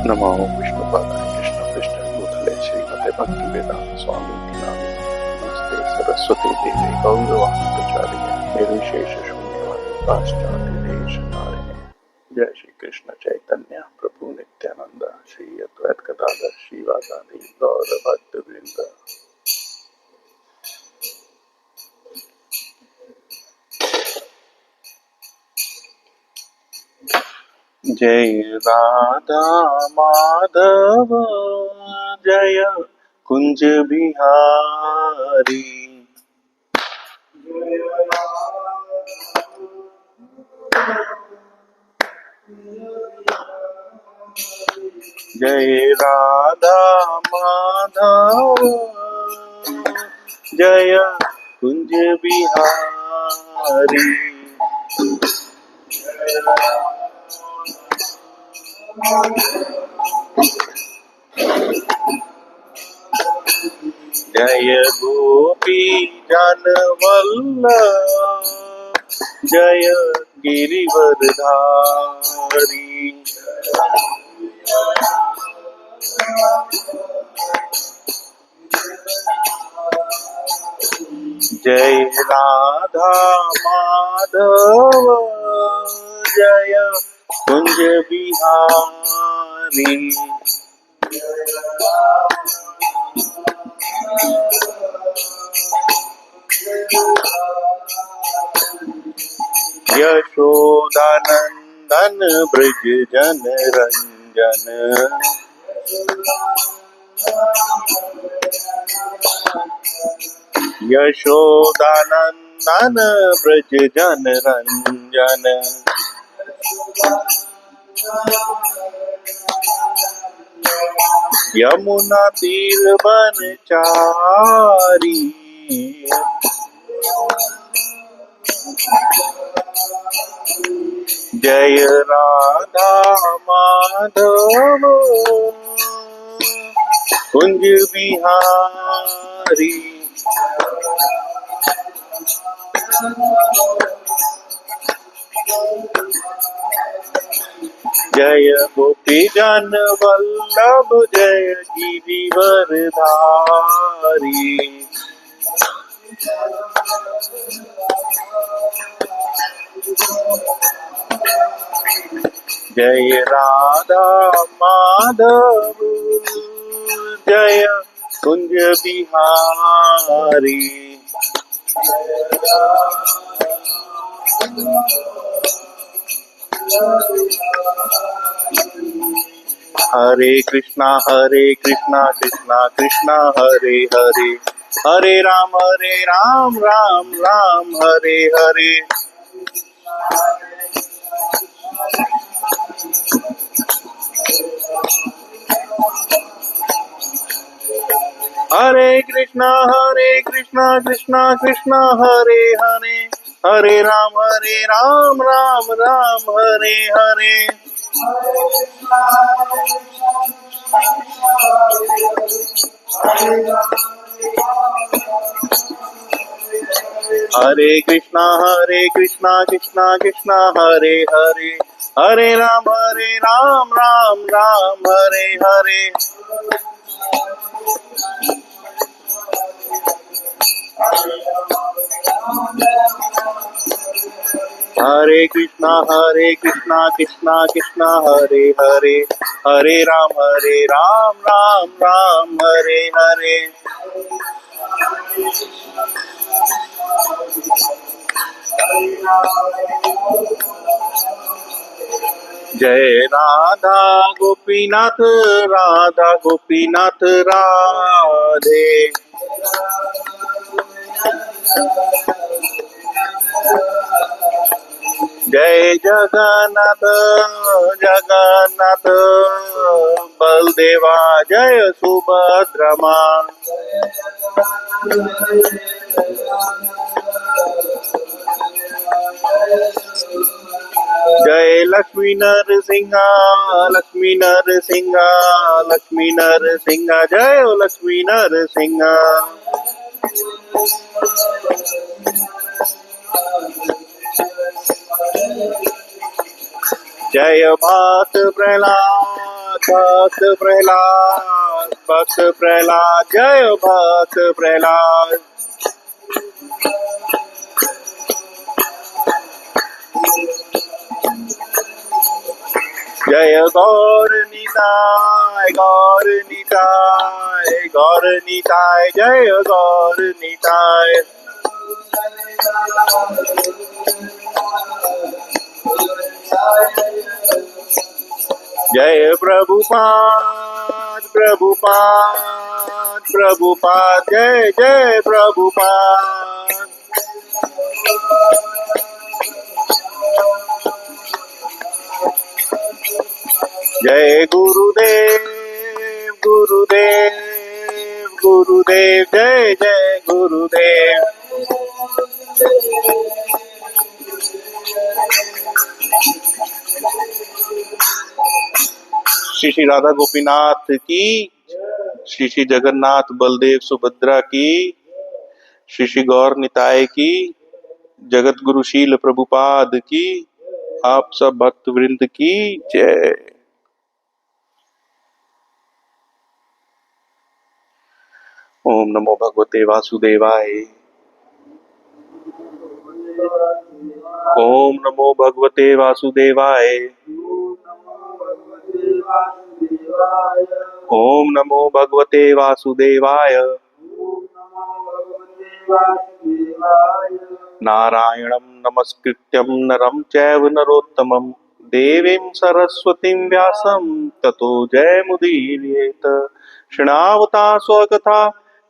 नमो विष्णुपादाय कृष्णपृष्ठाय भूतले श्रीमते भक्तिवेदांत स्वामी नामे नमस्ते सरस्वती देवी गौरवाणी प्रचारिणे निर्विशेष शून्यवादी पाश्चात्य देश तारिणे। जय श्री कृष्ण चैतन्य प्रभु नित्यानंद श्री अद्वैत गदाधर श्रीवासादि गौर भक्त वृंद। जय राधा माधव जय कुंज बिहारी। जय राधा माधव जय कुंज बिहारी। जय गोपी जन वल्लभ जय गिरिवरधारी। जय राधा माधव जय कुंज बिहारी। यशोदानंदन ब्रज जन रंजन यशोदानंदन ब्रज जन रंजन। यमुना तीर बनचारी जय राधा माधव कुंज बिहारी। जय गोपी जन वल्लभ जय गिरिवरधारी। जय राधा माधव जय कुंज बिहारी। हरे कृष्णा कृष्णा कृष्णा हरे हरे, हरे राम राम राम हरे हरे। हरे कृष्णा कृष्णा कृष्णा हरे हरे, हरे राम राम राम हरे हरे। हरे कृष्णा कृष्णा कृष्णा हरे हरे, हरे राम राम राम हरे हरे। हरे कृष्णा कृष्णा कृष्णा हरे हरे, हरे राम राम राम हरे हरे। जय राधा गोपीनाथ राधे। जय जगन्नाथ बलदेवा जय सुभद्रमा। जय लक्ष्मी नरसिंहा जय लक्ष्मी नरसिंहा। जय भात प्रहलाद भक्त प्रहलाद जय भक्त प्रहलाद। जय गौर निताय गौर निताय गौर निताय जय गौर निताय। जय प्रभुपाद प्रभुपाद प्रभुपाद जय जय प्रभुपाद। जय गुरुदेव गुरुदेव गुरुदेव जय जय गुरुदेव। श्री श्री राधा गोपीनाथ की, श्री श्री जगन्नाथ बलदेव सुभद्रा की, श्री श्री गौर निताय की, जगत गुरु शील प्रभुपाद की, आप सब भक्त वृंद की जय। ओम नमो भगवते वासुदेवाय। ओम नमो भगवते वासुदेवाय। ओम नमो भगवते वासुदेवाय। नारायणं नमस्कृत्यं नरं चैव नरोत्तमं देवीं सरस्वतीं व्यासं ततो जयमुदीरयेत। शृणावता स्वकथा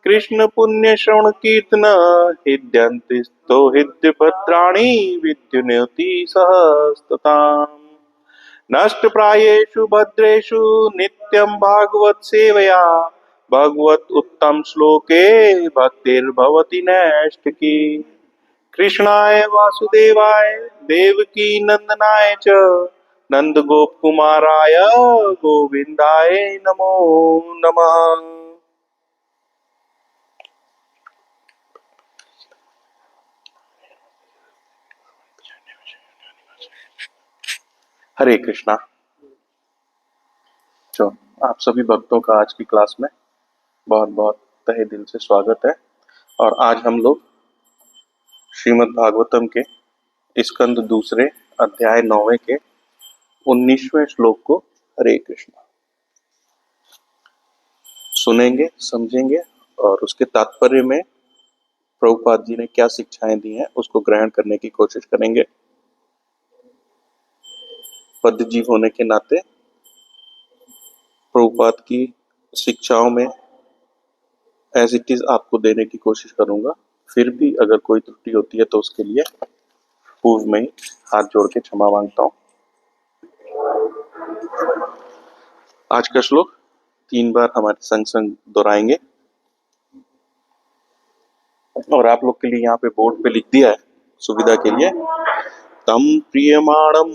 कृष्ण पुण्य श्रवण कीर्तन हिद्यन्ति स्तो हिद्यभद्राणि विद्युन्योति सहस्तताम्। नष्ट प्रायेषु भद्रेषु नित्यं भागवत सेवया भगवत उत्तम श्लोके भक्तिर्भवति नैष्ठिकी। कृष्णाय वासुदेवाय देवकी नंदनाय च नंद गोप कुमाराय गोविंदाय नमो नमः। हरे कृष्णा। तो आप सभी भक्तों का आज की क्लास में बहुत बहुत तहे दिल से स्वागत है। और आज हम लोग श्रीमद् भागवतम के स्कंद दूसरे अध्याय 9वें के 19वें श्लोक को हरे कृष्णा सुनेंगे, समझेंगे और उसके तात्पर्य में प्रभुपाद जी ने क्या शिक्षाएं दी हैं उसको ग्रहण करने की कोशिश करेंगे। पद्य जीव होने के नाते प्रभुपाद की शिक्षाओं में एज इट इज आपको देने की कोशिश करूंगा। फिर भी अगर कोई त्रुटि होती है तो उसके लिए पूर्व में ही हाथ जोड़ के क्षमा मांगता हूं। आज का श्लोक 3 बार हमारे संग संग दोहराएंगे और आप लोग के लिए यहाँ पे बोर्ड पे लिख दिया है सुविधा के लिए। तम प्रियमाणम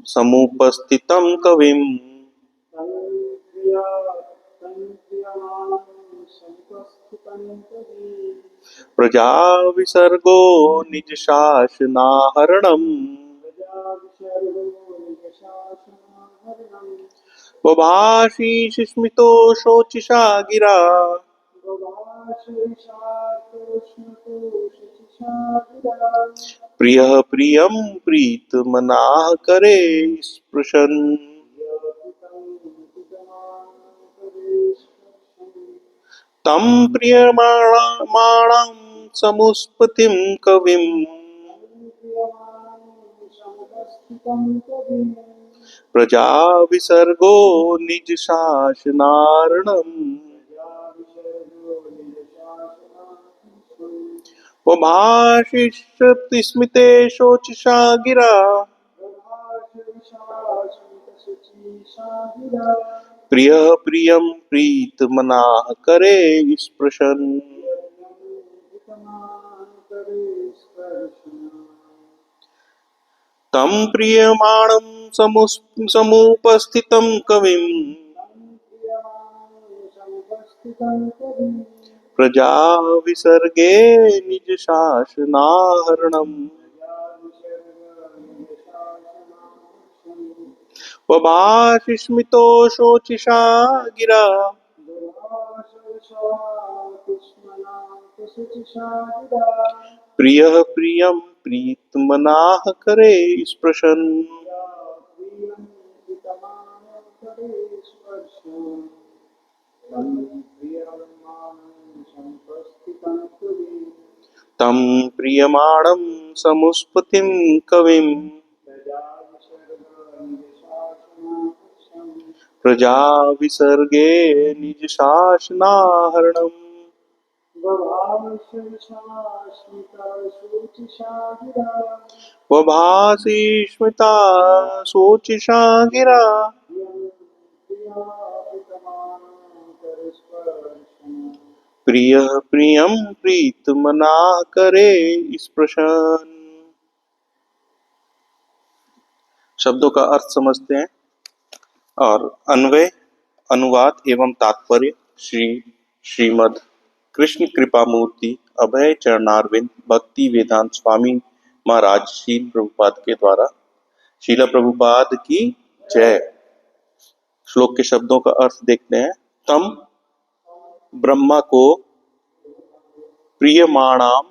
समुपस्थितम कविम प्रजा विसर्गो निज शासनाहरणम बभाषी स्मितो शोचिषा गिरा प्रिय प्रियम प्रीत मनाह करे स्पृशन तम प्रियमाणं समुस्पतिं कविं प्रजा विसर्गो निज शासनार्णम वभाषिष्यति स्मिते शोचिषा गिरा प्रिय प्रियम प्रीत मनाह करे स्पृशन तम प्रियमाणं समुपस्थितं कविं प्रजा विसर्गे निज शासनाहरणम वभाषिस्मितो शोचिषा गिरा प्रियः प्रियं प्रीतमनाः करे स्पृशन् तं प्रियमाणं समुत्पत्तिं कविम् प्रजा विसर्गे निज शासनाहरणम् वभासि स्मिता शोचिषा गिरा प्रियः प्रियं प्रीतमनाः करे स्पृशन्। शब्दों का अर्थ समझते हैं और अन्वय, अनुवाद एवं तात्पर्य श्रीमद् कृष्ण कृपा मूर्ति अभय चरणारविंद भक्ति वेदांत स्वामी महाराज शील प्रभुपाद के द्वारा। शीला प्रभुपाद की जय। श्लोक के शब्दों का अर्थ देखते हैं। तम ब्रह्मा को प्रियमाणाम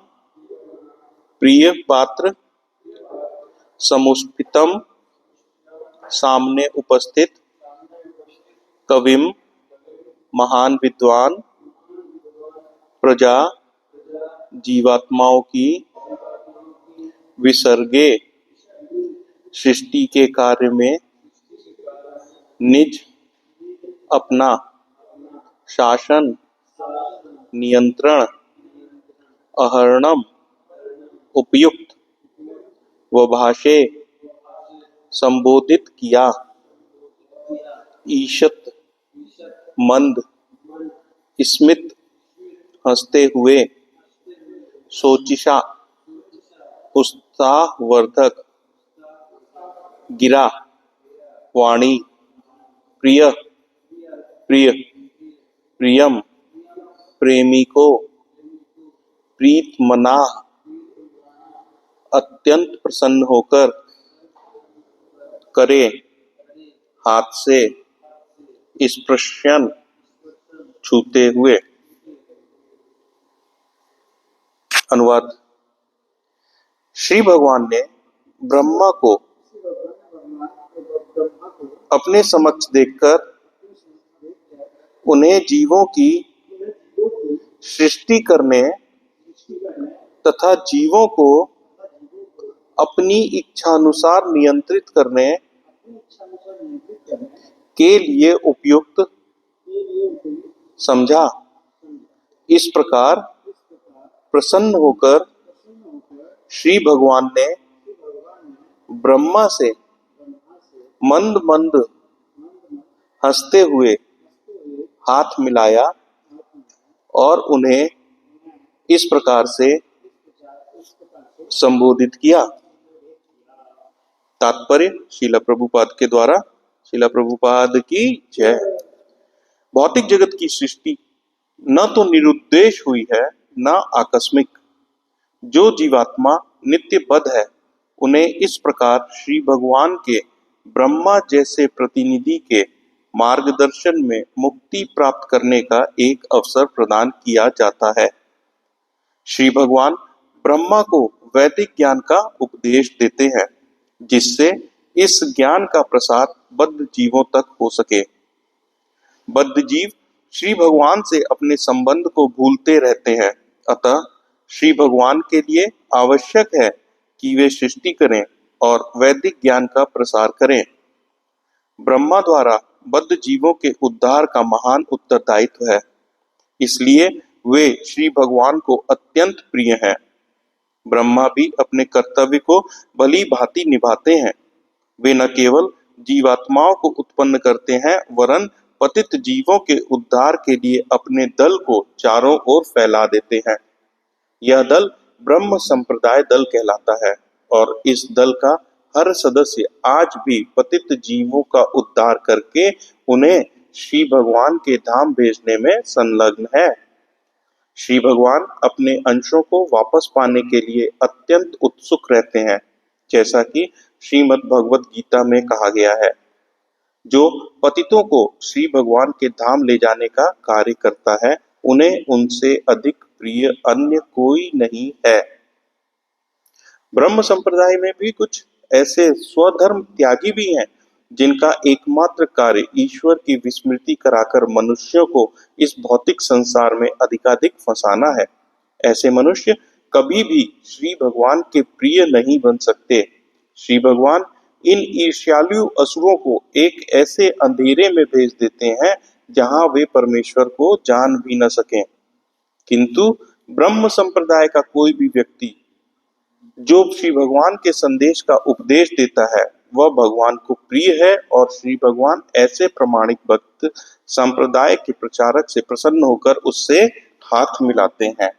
प्रिय पात्र समुष्पितम सामने उपस्थित कविम महान विद्वान प्रजा जीवात्माओं की विसर्गे सृष्टि के कार्य में निज अपना शासन नियंत्रण अहरणम उपयुक्त व भाषे संबोधित किया ईशत मंद स्मित हंसते हुए शोचिषा उत्साहवर्धक गिरा वाणी प्रिय प्रिय प्रियम प्रेमी को प्रीत मना अत्यंत प्रसन्न होकर करे हाथ से स्पृशन छूते हुए। अनुवाद। श्री भगवान ने ब्रह्मा को अपने समक्ष देखकर उन्हें जीवों की सृष्टि करने तथा जीवों को अपनी इच्छानुसार नियंत्रित करने के लिए उपयुक्त समझा। इस प्रकार प्रसन्न होकर श्री भगवान ने ब्रह्मा से मंद मंद हंसते हुए हाथ मिलाया और उन्हें इस प्रकार से संबोधित किया। तात्पर्य शीला प्रभुपाद के द्वारा। शीला प्रभुपाद की जय। भौतिक जगत की सृष्टि न तो निरुद्देश हुई है न आकस्मिक। जो जीवात्मा नित्य बद्ध है उन्हें इस प्रकार श्री भगवान के ब्रह्मा जैसे प्रतिनिधि के मार्गदर्शन में मुक्ति प्राप्त करने का एक अवसर प्रदान किया जाता है। श्री भगवान ब्रह्मा को वैदिक ज्ञान का उपदेश देते हैं जिससे इस ज्ञान का प्रसार बद्ध जीवों तक हो सके। बद्ध जीव श्री भगवान से अपने संबंध को भूलते रहते हैं, अतः श्री भगवान के लिए आवश्यक है कि वे सृष्टि करें और वैदिक ज्ञान का प्रसार करें। ब्रह्मा द्वारा बद्ध जीवों के उद्धार का महान उत्तरदायित्व है, इसलिए वे श्री भगवान को अत्यंत प्रिय हैं। ब्रह्मा भी अपने कर्तव्य को भली भांति निभाते हैं। वे न केवल जीवात्माओं को उत्पन्न करते हैं वरन पतित जीवों के उद्धार के लिए अपने दल को चारों ओर फैला देते हैं। यह दल ब्रह्म संप्रदाय दल कहलाता है और इस दल का हर सदस्य आज भी पतित जीवों का उद्धार करके उन्हें श्री भगवान के धाम भेजने में संलग्न है। श्री भगवान अपने अंशों को वापस पाने के लिए अत्यंत उत्सुक रहते हैं, जैसा कि श्रीमद् भगवत गीता में कहा गया है। जो पतितों को श्री भगवान के धाम ले जाने का कार्य करता है, उन्हें उनसे अधिक प्रिय अन्य कोई नहीं है। ब्रह्म संप्रदाय में भी कुछ ऐसे स्वधर्म त्यागी भी हैं, जिनका एकमात्र कार्य ईश्वर की विस्मृति कराकर मनुष्यों को इस भौतिक संसार में अधिकाधिक फंसाना है। ऐसे मनुष्य कभी भी श्री भगवान के प्रिय नहीं बन सकते। श्री भगवान इन ईर्ष्यालु असुरों को एक ऐसे अंधेरे में भेज देते हैं जहां वे परमेश्वर को जान भी न सकें। किंतु ब्रह्म संप्रदाय का कोई भी व्यक्ति जो श्री भगवान के संदेश का उपदेश देता है, वह भगवान को प्रिय है, और श्री भगवान ऐसे प्रामाणिक भक्त संप्रदाय के प्रचारक से प्रसन्न होकर उससे हाथ मिलाते हैं।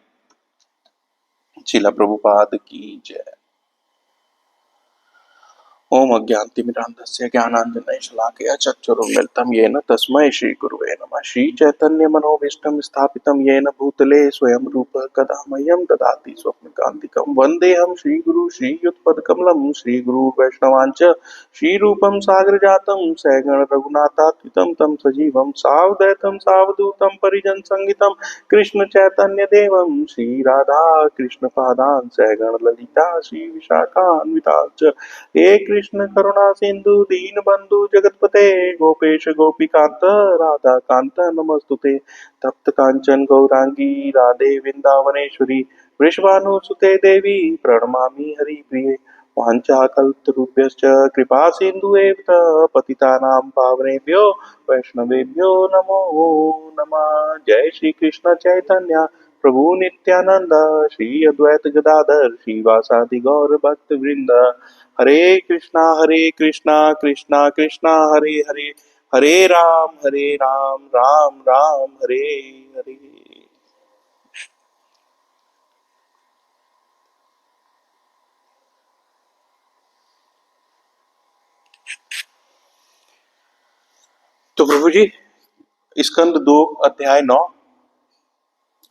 श्रील प्रभुपाद की जय। ओम अज्ञानतिमिरान्धस्य ज्ञानाञ्जनशलाकया चक्षुरुन्मिलितं येन तस्मै श्रीगुरुवे नमः। श्रीचैतन्यमनोभीष्टं स्थापितं येन भूतले स्वयं रूपः कदा मह्यं ददाति स्वप्नकान्तिकं। वन्देऽहं श्रीगुरुं श्रीयुतपदकमलं। श्रीगुरुवैष्णवांश्च श्रीरूपं सागरजातं सगण रघुनाथान्वितं तं सजीवं सावधैतं सावधूतं परिजनसंहितं कृष्ण चैतन्य देवं श्रीराधा कृष्णपादान् सगण ललिता श्रीविशाखान्विताश्च हे कृष्ण करुणा सिंधु दीन बंधु जगतपते गोपेश गोपीकांत राधा कांत नमस्तुते। तप्त कांचन गौरांगी राधे वृंदावनेश्वरी वृषभानुसुते देवी प्रणमामि हरिप्रिये। वाञ्छाकल्पतरुभ्यश्च कृपा सिन्धुएव पतितानां पावनेभ्यो वैष्णवेभ्यो नमो नमः। जय श्री कृष्ण चैतन्य प्रभु नित्यानंद श्री अद्वैत गदाधर श्रीवासादि गौर भक्त वृंद। हरे कृष्णा कृष्णा कृष्णा हरे हरे, हरे राम राम हरे हरे। तो प्रभु जी, स्कंद 2 अध्याय 9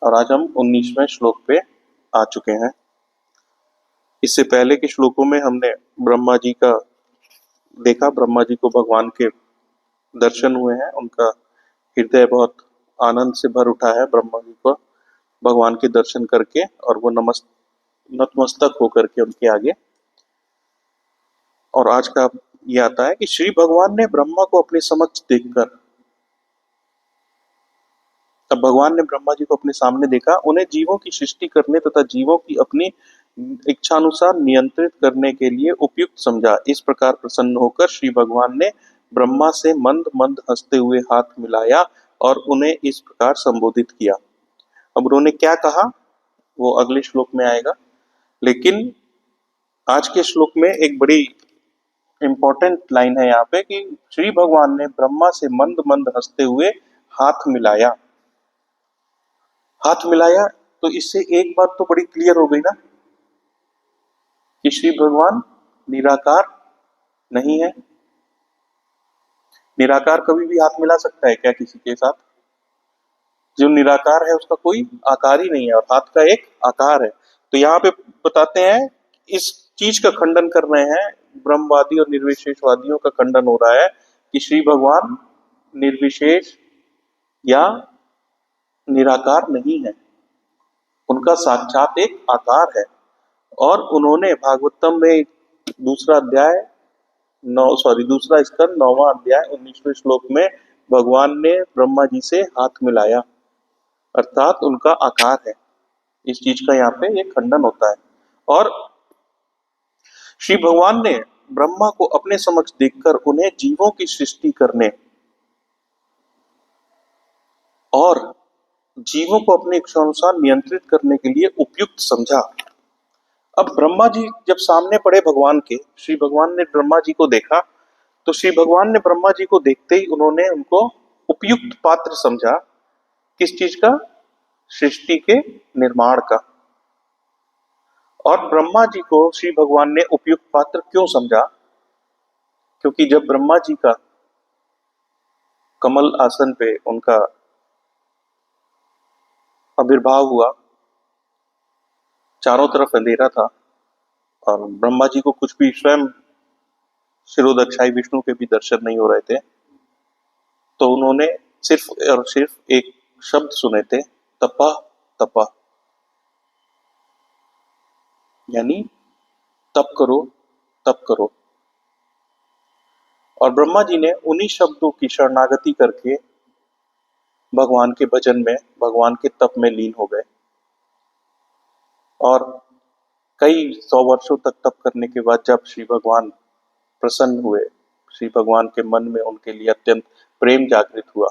और आज हम 19वें श्लोक पे आ चुके हैं। इससे पहले के श्लोकों में हमने ब्रह्मा जी का देखा, ब्रह्मा जी को भगवान के दर्शन हुए हैं, उनका हृदय बहुत आनंद से भर उठा है ब्रह्मा जी को भगवान के दर्शन करके, और वो नतमस्तक होकर के उनके आगे। और आज का ये आता है कि श्री भगवान ने ब्रह्मा को अपने समक्ष देखकर, तब भगवान ने ब्रह्मा जी को अपने सामने देखा, उन्हें जीवों की सृष्टि करने तथा जीवों की अपनी इच्छानुसार नियंत्रित करने के लिए उपयुक्त समझा। इस प्रकार प्रसन्न होकर श्री भगवान ने ब्रह्मा से मंद मंद हंसते हुए हाथ मिलाया और उन्हें इस प्रकार संबोधित किया। अब उन्होंने क्या कहा वो अगले श्लोक में आएगा, लेकिन आज के श्लोक में एक बड़ी इंपॉर्टेंट लाइन है यहाँ पे कि श्री भगवान ने ब्रह्मा से मंद मंद हंसते हुए हाथ मिलाया। हाथ मिलाया तो इससे एक बात तो बड़ी क्लियर हो गई ना कि श्री भगवान निराकार नहीं है। निराकार कभी भी हाथ मिला सकता है क्या किसी के साथ? जो निराकार है उसका कोई आकार ही नहीं है, और हाथ का एक आकार है। तो यहाँ पे बताते हैं, इस चीज का खंडन कर रहे हैं, ब्रह्मवादी और निर्विशेषवादियों का खंडन हो रहा है कि श्री भगवान निर्विशेष या निराकार नहीं है, उनका साक्षात एक आकार है। और उन्होंने भागवतम में दूसरा स्कंद 9वां अध्याय 19वें श्लोक में भगवान ने ब्रह्मा जी से हाथ मिलाया, अर्थात उनका आकार है। इस चीज का यहाँ पे एक खंडन होता है। और श्री भगवान ने ब्रह्मा को अपने समक्ष देखकर उन्हें जीवों की सृष्टि करने और जीवों को अपने इच्छानुसार नियंत्रित करने के लिए उपयुक्त समझा। अब ब्रह्मा जी जब सामने पड़े भगवान के, श्री भगवान ने ब्रह्मा जी को देखा, तो श्री भगवान ने ब्रह्मा जी को देखते ही उन्होंने उनको उपयुक्त पात्र समझा। किस चीज का? सृष्टि के निर्माण का। और ब्रह्मा जी को श्री भगवान ने उपयुक्त पात्र क्यों समझा? क्योंकि जब ब्रह्मा जी का कमल आसन पे उनका आविर्भाव हुआ, चारों तरफ अंधेरा था और ब्रह्मा जी को कुछ भी, स्वयं शिरोदक्षाई विष्णु के भी दर्शन नहीं हो रहे थे। तो उन्होंने सिर्फ और सिर्फ एक शब्द सुने थे, तपह तपह, यानी तप करो तप करो। और ब्रह्मा जी ने उन्हीं शब्दों की शरणागति करके भगवान के भजन में, भगवान के तप में लीन हो गए। और कई सौ वर्षों तक तप करने के बाद जब श्री भगवान प्रसन्न हुए, श्री भगवान के मन में उनके लिए अत्यंत प्रेम जागृत हुआ,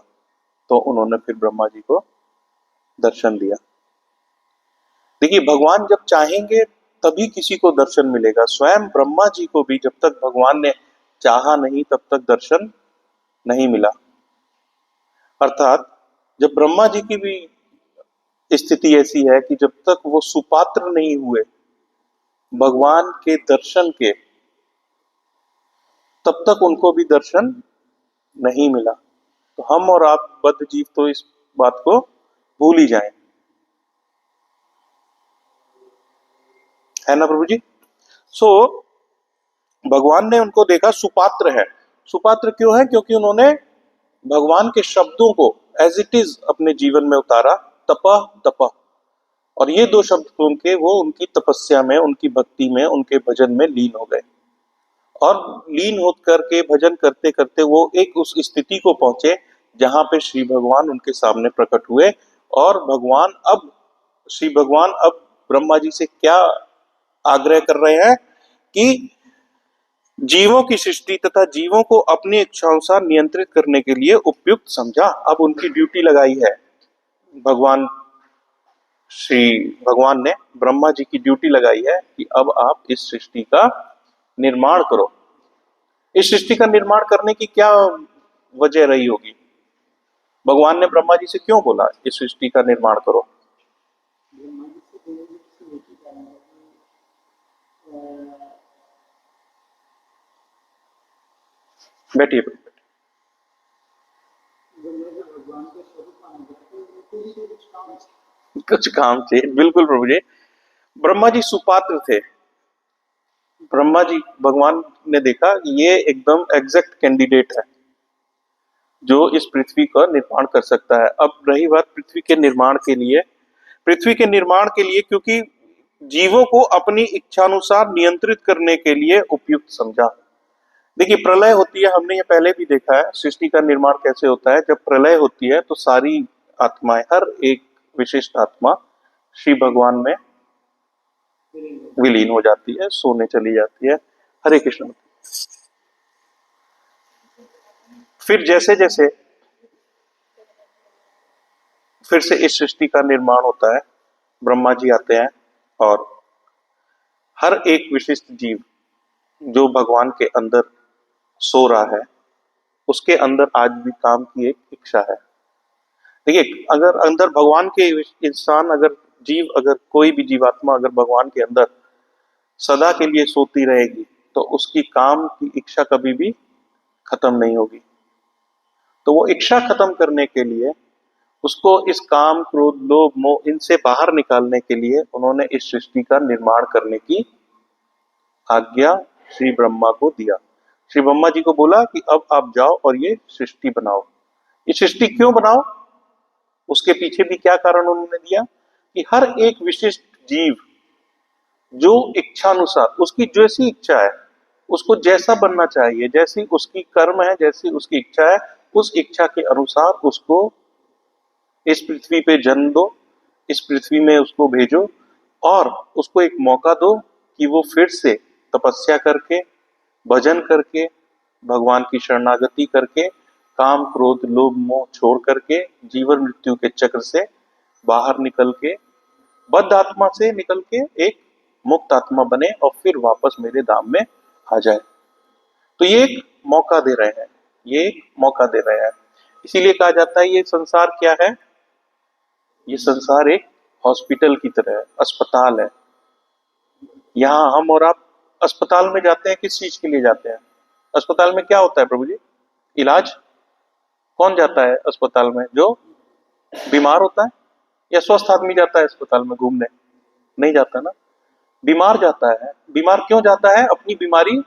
तो उन्होंने फिर ब्रह्मा जी को दर्शन दिया। देखिए, भगवान जब चाहेंगे तभी किसी को दर्शन मिलेगा। स्वयं ब्रह्मा जी को भी जब तक भगवान ने चाहा नहीं तब तक दर्शन नहीं मिला। अर्थात जब ब्रह्मा जी की भी स्थिति ऐसी है कि जब तक वो सुपात्र नहीं हुए भगवान के दर्शन के, तब तक उनको भी दर्शन नहीं मिला। तो हम और आप बद्ध जीव तो इस बात को भूल ही जाएं, है ना प्रभु जी। सो भगवान ने उनको देखा सुपात्र है। सुपात्र क्यों है? क्योंकि उन्होंने भगवान के शब्दों को एज इट इज अपने जीवन में उतारा, तपह तपह। और ये दो शब्द सुन के वो उनकी तपस्या में, उनकी भक्ति में, उनके भजन में लीन हो गए। और लीन होकर के भजन करते करते वो एक उस स्थिति को पहुंचे जहां पे श्री भगवान उनके सामने प्रकट हुए। और श्री भगवान अब ब्रह्मा जी से क्या आग्रह कर रहे हैं कि जीवों की सृष्टि तथा जीवों को अपनी इच्छानुसार नियंत्रित करने के लिए उपयुक्त समझा। अब उनकी ड्यूटी लगाई है श्री भगवान ने ब्रह्मा जी की ड्यूटी लगाई है कि अब आप इस सृष्टि का निर्माण करो। इस सृष्टि का निर्माण करने की क्या वजह रही होगी? भगवान ने ब्रह्मा जी से क्यों बोला इस सृष्टि का निर्माण करो? बैठिए कुछ काम थे, बिल्कुल प्रभु जी। ब्रह्मा जी सुपात्र थे। ब्रह्मा जी, भगवान ने देखा ये एकदम एग्जैक्ट कैंडिडेट है जो इस पृथ्वी का निर्माण कर सकता है। अब रही बात पृथ्वी के निर्माण के लिए, क्योंकि जीवों को अपनी इच्छानुसार नियंत्रित करने के लिए उपयुक्त समझा। देखिए, प्रलय होती है, हमने ये पहले भी देखा है सृष्टि का निर्माण कैसे होता है। जब प्रलय होती है तो सारी आत्माएं, हर एक विशिष्ट आत्मा श्री भगवान में विलीन हो जाती है, सोने चली जाती है। हरे कृष्ण। फिर जैसे जैसे फिर से इस सृष्टि का निर्माण होता है, ब्रह्मा जी आते हैं और हर एक विशिष्ट जीव जो भगवान के अंदर सो रहा है, उसके अंदर आज भी काम की एक इच्छा है। देखिए, अगर अंदर भगवान के इंसान, अगर कोई भी जीवात्मा अगर भगवान के अंदर सदा के लिए सोती रहेगी तो उसकी काम की इच्छा कभी भी खत्म नहीं होगी। तो वो इच्छा खत्म करने के लिए, उसको इस काम, क्रोध, लोभ, मोह इनसे बाहर निकालने के लिए उन्होंने इस सृष्टि का निर्माण करने की आज्ञा श्री ब्रह्मा को दिया। श्री ब्रह्मा जी को बोला कि अब आप जाओ और ये सृष्टि बनाओ। ये सृष्टि क्यों बनाओ? उसके पीछे भी क्या कारण उन्होंने दिया कि हर एक विशिष्ट जीव जो इच्छानुसार, उसकी जैसी इच्छा है, उसको जैसा बनना चाहिए, जैसी उसकी कर्म है, जैसी उसकी इच्छा है, उस इच्छा के अनुसार उसको इस पृथ्वी पे जन्म दो, इस पृथ्वी में उसको भेजो और उसको एक मौका दो कि वो फिर से तपस्या करके, भजन करके, भगवान की शरणागति करके, काम, क्रोध, लोभ, मोह छोड़ करके, जीवन मृत्यु के चक्र से बाहर निकल के, बद्ध आत्मा से निकल के एक मुक्त आत्मा बने और फिर वापस मेरे धाम में आ जाए। तो ये एक मौका दे रहे हैं, ये एक मौका दे रहे हैं। इसीलिए कहा जाता है ये संसार क्या है? ये संसार एक हॉस्पिटल की तरह है, अस्पताल है। यहाँ हम और आप अस्पताल में जाते हैं, किस चीज के लिए जाते हैं? अस्पताल में क्या होता है प्रभु जी? इलाज। कौन जाता है अस्पताल में? जो बीमार होता है? या स्वस्थ आदमी जाता है अस्पताल में घूमने? नहीं जाता ना, बीमार जाता है। बीमार क्यों जाता है? अपनी बीमारी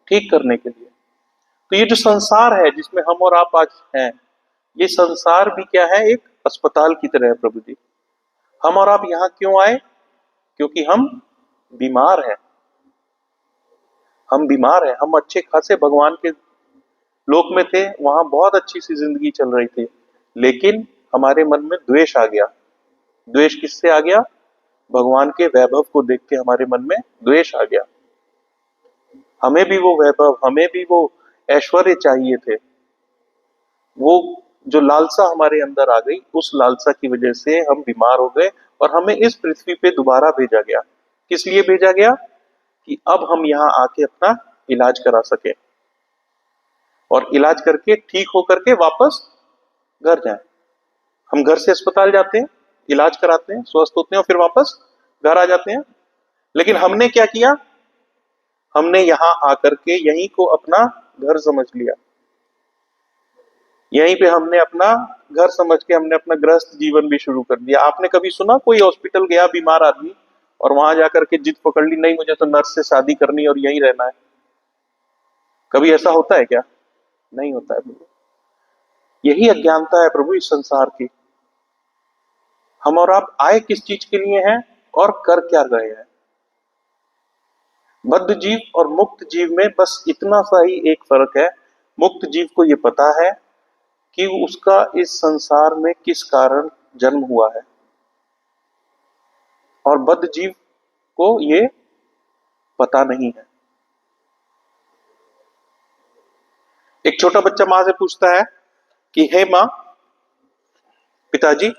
ठीक करने के लिए। तो ये जो संसार है जिसमें हम और आप आज हैं, ये संसार भी क्या है, एक अस्पताल की तरह है प्रभु जी। हम और आप यहाँ क्यों आए? क्योंकि हम बीमार हैं। हम बीमार हैं। हम अच्छे खासे भगवान के लोक में थे, वहां बहुत अच्छी सी जिंदगी चल रही थी, लेकिन हमारे मन में द्वेष आ गया। द्वेष किससे आ गया? भगवान के वैभव को देख के हमारे मन में द्वेष आ गया। हमें भी वो वैभव, हमें भी वो ऐश्वर्य चाहिए थे। वो जो लालसा हमारे अंदर आ गई, उस लालसा की वजह से हम बीमार हो गए और हमें इस पृथ्वी पे दोबारा भेजा गया। किस लिए भेजा गया? कि अब हम यहाँ आके अपना इलाज करा सके और इलाज करके ठीक होकर के वापस घर जाएं। हम घर से अस्पताल जाते हैं, इलाज कराते हैं, स्वस्थ होते हैं और फिर वापस घर आ जाते हैं। लेकिन हमने क्या किया? हमने यहां आकर के यहीं को अपना घर समझ लिया। यहीं पे हमने अपना घर समझ के हमने अपना गृहस्थ जीवन भी शुरू कर दिया। आपने कभी सुना कोई हॉस्पिटल गया बीमार आदमी और वहां जाकर के जिद पकड़ ली, नहीं मुझे तो नर्स से शादी करनी और यहीं रहना है? कभी ऐसा होता है क्या? नहीं होता है प्रभु। यही अज्ञानता है प्रभु इस संसार की। हम और आप आए किस चीज के लिए हैं और कर क्या रहे हैं? बद्ध जीव और मुक्त जीव में बस इतना सा ही एक फर्क है। मुक्त जीव को ये पता है कि उसका इस संसार में किस कारण जन्म हुआ है, और बद्ध जीव को ये पता नहीं है। एक छोटा बच्चा मां से पूछता है कि हे मां, पिताजी,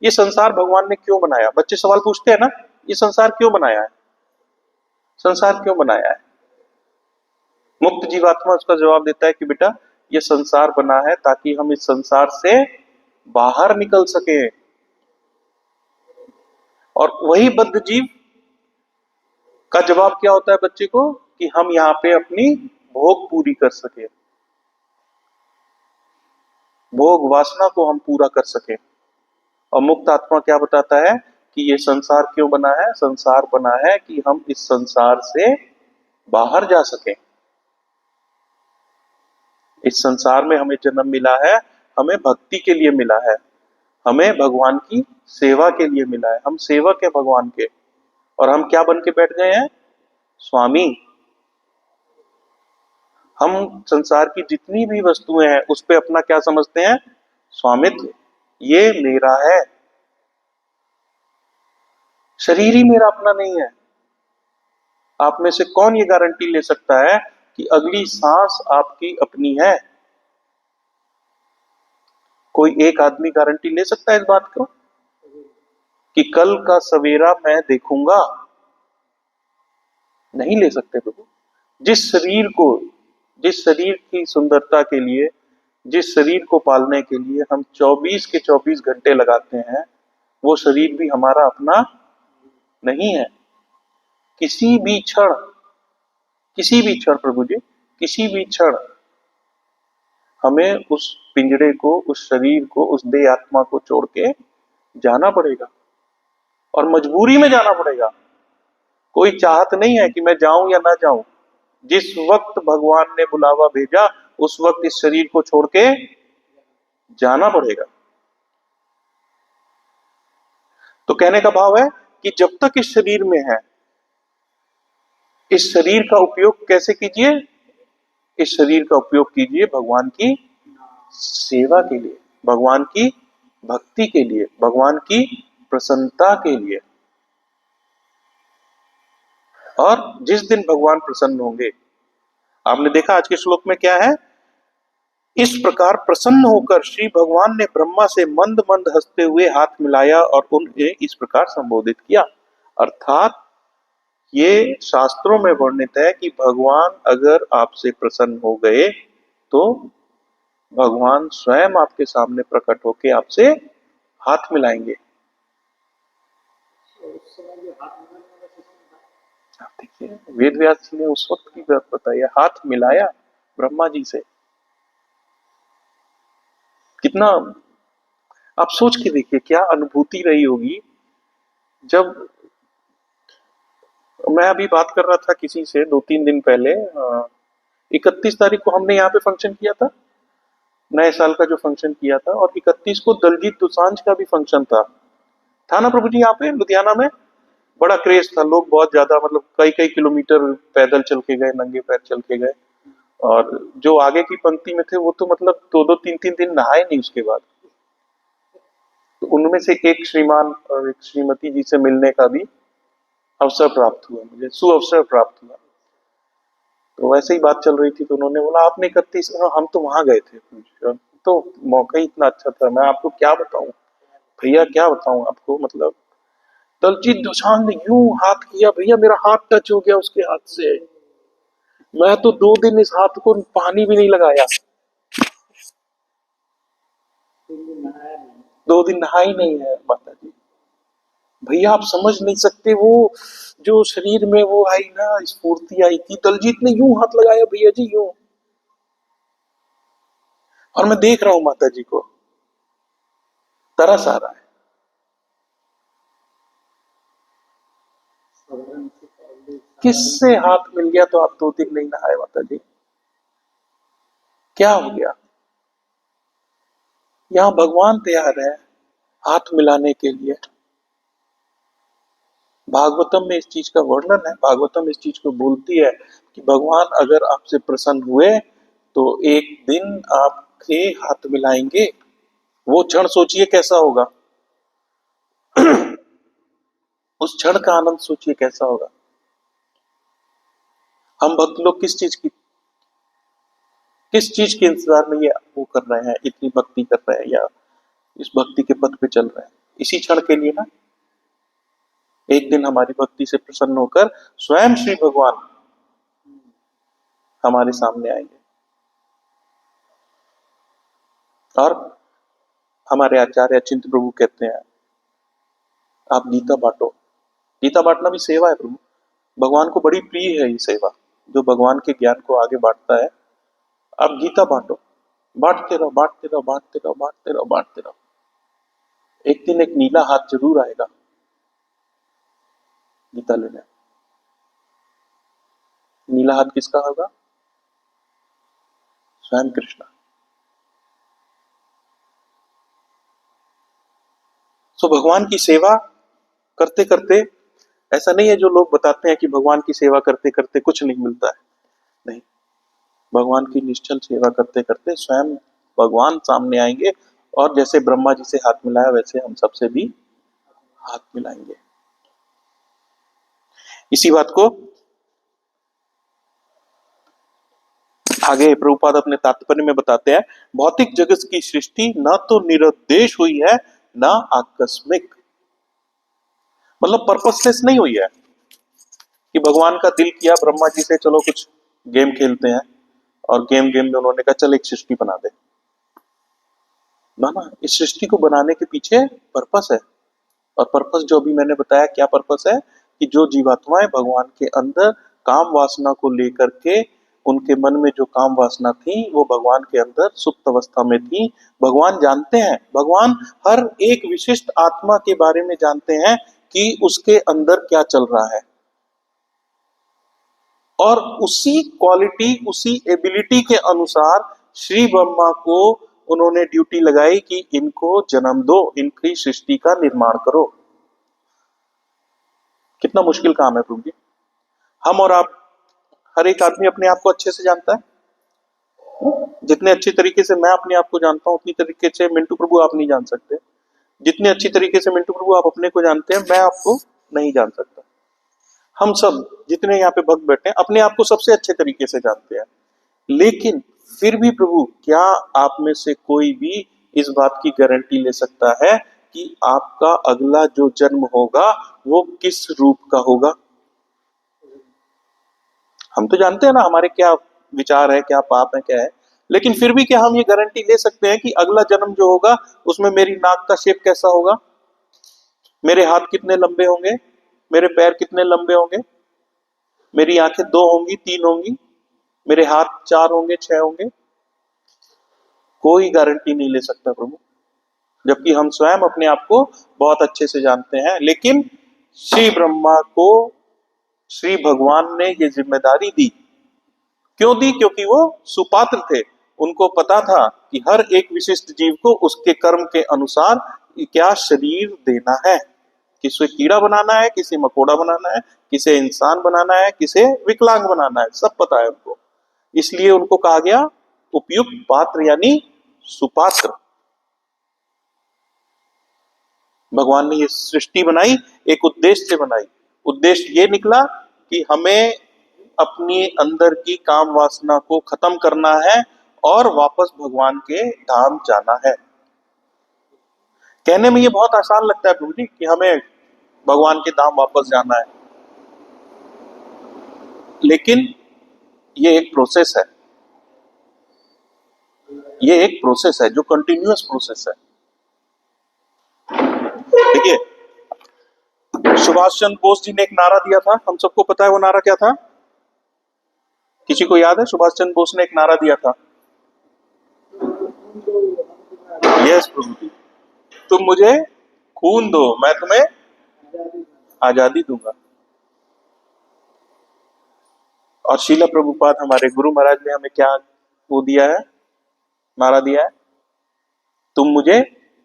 ये संसार भगवान ने क्यों बनाया? बच्चे सवाल पूछते हैं ना, ये संसार क्यों बनाया है? संसार क्यों बनाया है? मुक्त जीवात्मा उसका जवाब देता है कि बेटा, ये संसार बना है ताकि हम इस संसार से बाहर निकल सके। और वही बद्ध जीव का जवाब क्या होता है बच्चे को? कि हम यहाँ पे अपनी भोग पूरी कर सके, भोग वासना को हम पूरा कर सके। और मुक्त आत्मा क्या बताता है कि ये संसार क्यों बना है? संसार बना है कि हम इस संसार से बाहर जा सके। इस संसार में हमें जन्म मिला है, हमें भक्ति के लिए मिला है, हमें भगवान की सेवा के लिए मिला है। हम सेवक है भगवान के, और हम क्या बन के बैठ गए हैं? स्वामी। हम संसार की जितनी भी वस्तुएं हैं उस पे अपना क्या समझते हैं? स्वामित्व। ये मेरा है। शरीर ही मेरा अपना नहीं है। आप में से कौन ये गारंटी ले सकता है कि अगली सांस आपकी अपनी है? कोई एक आदमी गारंटी ले सकता है इस बात को कि कल का सवेरा मैं देखूंगा? नहीं ले सकते प्रभु। जिस शरीर की सुंदरता के लिए, जिस शरीर को पालने के लिए हम 24 के 24 घंटे लगाते हैं, वो शरीर भी हमारा अपना नहीं है। किसी भी क्षण, किसी भी क्षण प्रभु जी, किसी भी क्षण हमें उस पिंजरे को, उस शरीर को, उस देह आत्मा को छोड़ के जाना पड़ेगा, और मजबूरी में जाना पड़ेगा। कोई चाहत नहीं है कि मैं जाऊं या ना जाऊं। जिस वक्त भगवान ने बुलावा भेजा उस वक्त इस शरीर को छोड़ के जाना पड़ेगा। तो कहने का भाव है कि जब तक इस शरीर में है, इस शरीर का उपयोग कैसे कीजिए? इस शरीर का उपयोग कीजिए भगवान की सेवा के लिए, भगवान की भक्ति के लिए, भगवान की प्रसन्नता के लिए। और जिस दिन भगवान प्रसन्न होंगे, आपने देखा आज के श्लोक में क्या है? इस प्रकार प्रसन्न होकर श्री भगवान ने ब्रह्मा से मंद मंद हंसते हुए हाथ मिलाया और उन्हें इस प्रकार संबोधित किया। अर्थात ये शास्त्रों में वर्णित है कि भगवान अगर आपसे प्रसन्न हो गए तो भगवान स्वयं आपके सामने प्रकट होकर आपसे हाथ मिलाएंगे। आप देखिए, वेद व्यास जी ने उस वक्त की बात बताई, हाथ मिलाया ब्रह्मा जी से। कितना, आप सोच के देखिए क्या अनुभूति रही होगी। जब मैं अभी बात कर रहा था किसी से 2-3 दिन पहले, 31 तारीख को हमने यहाँ पे फंक्शन किया था, नए साल का जो फंक्शन किया था, और 31 को दलजीत दोसांझ का भी फंक्शन था ना प्रभु जी? यहाँ पे लुधियाना में बड़ा क्रेज था, लोग बहुत ज्यादा, मतलब कई कई किलोमीटर पैदल चल के गए, नंगे पैर चल के गए। और जो आगे की पंक्ति में थे वो तो मतलब दो दो तीन तीन दिन नहाए नहीं उसके बाद। तो उनमें से एक श्रीमान और एक श्रीमती जी से मिलने का भी अवसर प्राप्त हुआ, मुझे सुअवसर प्राप्त हुआ। तो वैसे ही बात चल रही थी, तो उन्होंने बोला आपने 31, हम तो वहां गए थे, तो मौका ही इतना अच्छा था, मैं आपको क्या बताऊं भैया, क्या बताऊं आपको, मतलब दलजीत दोसांझ ने यूं हाथ किया भैया, मेरा हाथ टच हो गया उसके हाथ से। मैं तो 2 दिन इस हाथ को पानी भी नहीं लगाया, 2 दिन नहा ही नहीं है माता जी। भैया आप समझ नहीं सकते, वो जो शरीर में वो आई ना, स्फूर्ति आई थी, दलजीत ने यूं हाथ लगाया भैया जी, यूं। और मैं देख रहा हूं माता जी को, तरस आ रहा है। किससे हाथ मिल गया तो आप 2 दिन नहीं नहाए माता जी? क्या हो गया? यहाँ भगवान तैयार है हाथ मिलाने के लिए। भागवतम में इस चीज का वर्णन है, भागवतम इस चीज को बोलती है कि भगवान अगर आपसे प्रसन्न हुए तो एक दिन आपके हाथ मिलाएंगे। वो क्षण सोचिए कैसा होगा, उस क्षण का आनंद सोचिए कैसा होगा। हम भक्त लोग किस चीज के इंतजार में ये वो कर रहे हैं, इतनी भक्ति कर रहे हैं, या इस भक्ति के पथ पे चल रहे हैं, इसी क्षण के लिए ना। एक दिन हमारी भक्ति से प्रसन्न होकर स्वयं श्री भगवान हमारे सामने आएंगे। और हमारे आचार्य अचिंत्य प्रभु कहते हैं आप गीता बांटो। गीता बांटना भी सेवा है प्रभु, भगवान को बड़ी प्रिय है ये सेवा, जो भगवान के ज्ञान को आगे बांटता है। आप गीता बांटो, बांटते रहो, बांटते रहो, बांटते रहो, बांटते रहो, बांटते रहो। एक दिन एक नीला हाथ जरूर आएगा गीता लेने। नीला हाथ किसका होगा? स्वयं कृष्ण। सो भगवान की सेवा करते करते, ऐसा नहीं है जो लोग बताते हैं कि भगवान की सेवा करते करते कुछ नहीं मिलता है, नहीं। भगवान की निश्चल सेवा करते करते स्वयं भगवान सामने आएंगे, और जैसे ब्रह्मा जी से हाथ मिलाया वैसे हम सबसे भी हाथ मिलाएंगे। इसी बात को आगे प्रभुपाद अपने तात्पर्य में बताते हैं, भौतिक जगत की सृष्टि न तो निरुद्देश हुई है, न आकस्मिक, मतलब पर्पसलेस नहीं हुई है कि भगवान का दिल किया ब्रह्मा जी से चलो कुछ गेम खेलते हैं, और गेम गेम में उन्होंने कहा चल एक सृष्टि बना दे। ना ना, इस सृष्टि को बनाने के पीछे पर्पस है। और पर्पस जो अभी मैंने बताया, क्या पर्पस है कि जो जीवात्माएं भगवान के अंदर काम वासना को लेकर के, उनके मन में जो काम वासना थी वो भगवान के अंदर सुप्त अवस्था में थी। भगवान जानते हैं, भगवान हर एक विशिष्ट आत्मा के बारे में जानते हैं कि उसके अंदर क्या चल रहा है, और उसी क्वालिटी, उसी एबिलिटी के अनुसार श्री ब्रह्मा को उन्होंने ड्यूटी लगाई कि इनको जन्म दो, इनकी सृष्टि का निर्माण करो। कितना मुश्किल काम है प्रभु जी। हम और आप, हर एक आदमी अपने आप को अच्छे से जानता है। जितने अच्छी तरीके से मैं अपने आप को जानता हूं, उतनी तरीके से मिंटू प्रभु आप नहीं जान सकते। जितने अच्छी तरीके से मिंटू प्रभु आप अपने को जानते हैं, मैं आपको नहीं जान सकता। हम सब जितने यहाँ पे भक्त बैठे हैं अपने आप को सबसे अच्छे तरीके से जानते हैं, लेकिन फिर भी प्रभु, क्या आप में से कोई भी इस बात की गारंटी ले सकता है कि आपका अगला जो जन्म होगा वो किस रूप का होगा? हम तो जानते हैं ना हमारे क्या विचार है, क्या पाप है, क्या है, लेकिन फिर भी क्या हम ये गारंटी ले सकते हैं कि अगला जन्म जो होगा उसमें मेरी नाक का शेप कैसा होगा, मेरे हाथ कितने लंबे होंगे, मेरे पैर कितने लंबे होंगे, मेरी आंखें 2 होंगी, 3 होंगी, मेरे हाथ 4 होंगे, 6 होंगे? कोई गारंटी नहीं ले सकता प्रभु, जबकि हम स्वयं अपने आप को बहुत अच्छे से जानते हैं। लेकिन श्री ब्रह्मा को श्री भगवान ने ये जिम्मेदारी दी क्यों दी? क्योंकि वो सुपात्र थे, उनको पता था कि हर एक विशिष्ट जीव को उसके कर्म के अनुसार क्या शरीर देना है, किसे कीड़ा बनाना है, किसे मकोड़ा बनाना है, किसे इंसान बनाना है, किसे विकलांग बनाना है, सब पता है उनको। इसलिए उनको कहा गया उपयुक्त पात्र यानी सुपात्र। भगवान ने ये सृष्टि बनाई, एक उद्देश्य से बनाई। उद्देश्य ये निकला कि हमें अपनी अंदर की काम वासना को खत्म करना है और वापस भगवान के धाम जाना है। कहने में ये बहुत आसान लगता है प्रभु जी कि हमें भगवान के धाम वापस जाना है, लेकिन ये एक प्रोसेस है, ये एक प्रोसेस है जो कंटिन्यूअस प्रोसेस है। देखिए, सुभाष चंद्र बोस जी ने एक नारा दिया था, हम सबको पता है वो नारा क्या था? किसी को याद है? सुभाष चंद्र बोस ने एक नारा दिया था, यस प्रभु जी, तुम मुझे खून दो, मैं तुम्हें आजादी दूंगा। और शीला प्रभुपाद हमारे गुरु महाराज ने हमें क्या वो दिया है, नारा दिया है, तुम मुझे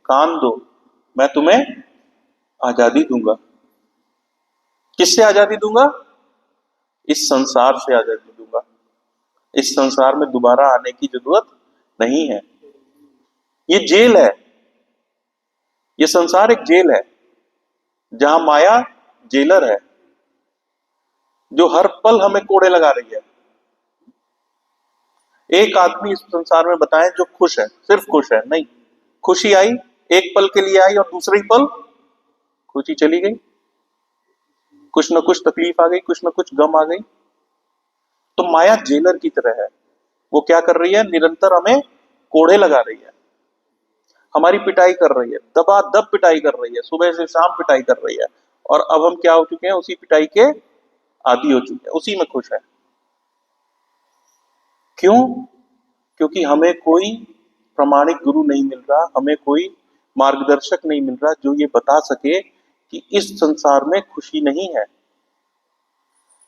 कान दो, मैं तुम्हें आजादी दूंगा। किससे आजादी दूंगा? इस संसार से आजादी दूंगा। इस संसार में दोबारा आने की जरूरत नहीं है। ये जेल है, ये संसार एक जेल है जहां माया जेलर है, जो हर पल हमें कोड़े लगा रही है। एक आदमी इस संसार में बताएं जो खुश है, सिर्फ खुश है? नहीं, खुशी आई, एक पल के लिए आई और दूसरे ही पल खुशी चली गई। कुछ न कुछ तकलीफ आ गई, कुछ न कुछ गम आ गई। तो माया जेलर की तरह है, वो क्या कर रही है? निरंतर हमें कोड़े लगा रही है, हमारी पिटाई कर रही है, दबादब पिटाई कर रही है, सुबह से शाम पिटाई कर रही है। और अब हम क्या हो चुके हैं? उसी पिटाई के आदी हो चुके हैं, उसी में खुश है। क्यों? क्योंकि हमें कोई प्रामाणिक गुरु नहीं मिल रहा, हमें कोई मार्गदर्शक नहीं मिल रहा जो ये बता सके कि इस संसार में खुशी नहीं है।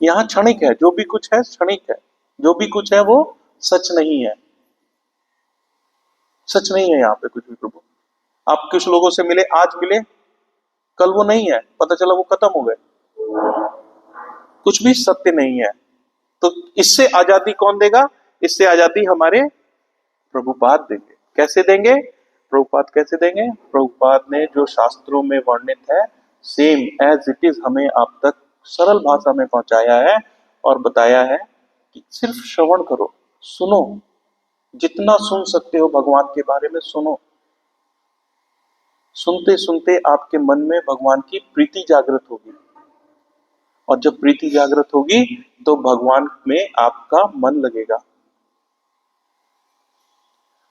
यहाँ क्षणिक है, जो भी कुछ है क्षणिक है, जो भी कुछ है वो सच नहीं है, सच नहीं है यहाँ पे कुछ भी प्रभु। आप कुछ लोगों से मिले, आज मिले, कल वो नहीं है, पता चला वो खत्म हो गए, कुछ भी सत्य नहीं है। तो इससे आजादी कौन देगा? इससे आजादी हमारे प्रभुपाद देंगे। कैसे देंगे? प्रभुपाद कैसे देंगे? प्रभुपाद ने जो शास्त्रों में वर्णित है सेम एज इट इज हमें आप तक सरल भाषा में पहुंचाया है और बताया है कि सिर्फ श्रवण करो, सुनो, जितना सुन सकते हो भगवान के बारे में सुनो। सुनते सुनते आपके मन में भगवान की प्रीति जागृत होगी, और जब प्रीति जागृत होगी तो भगवान में आपका मन लगेगा,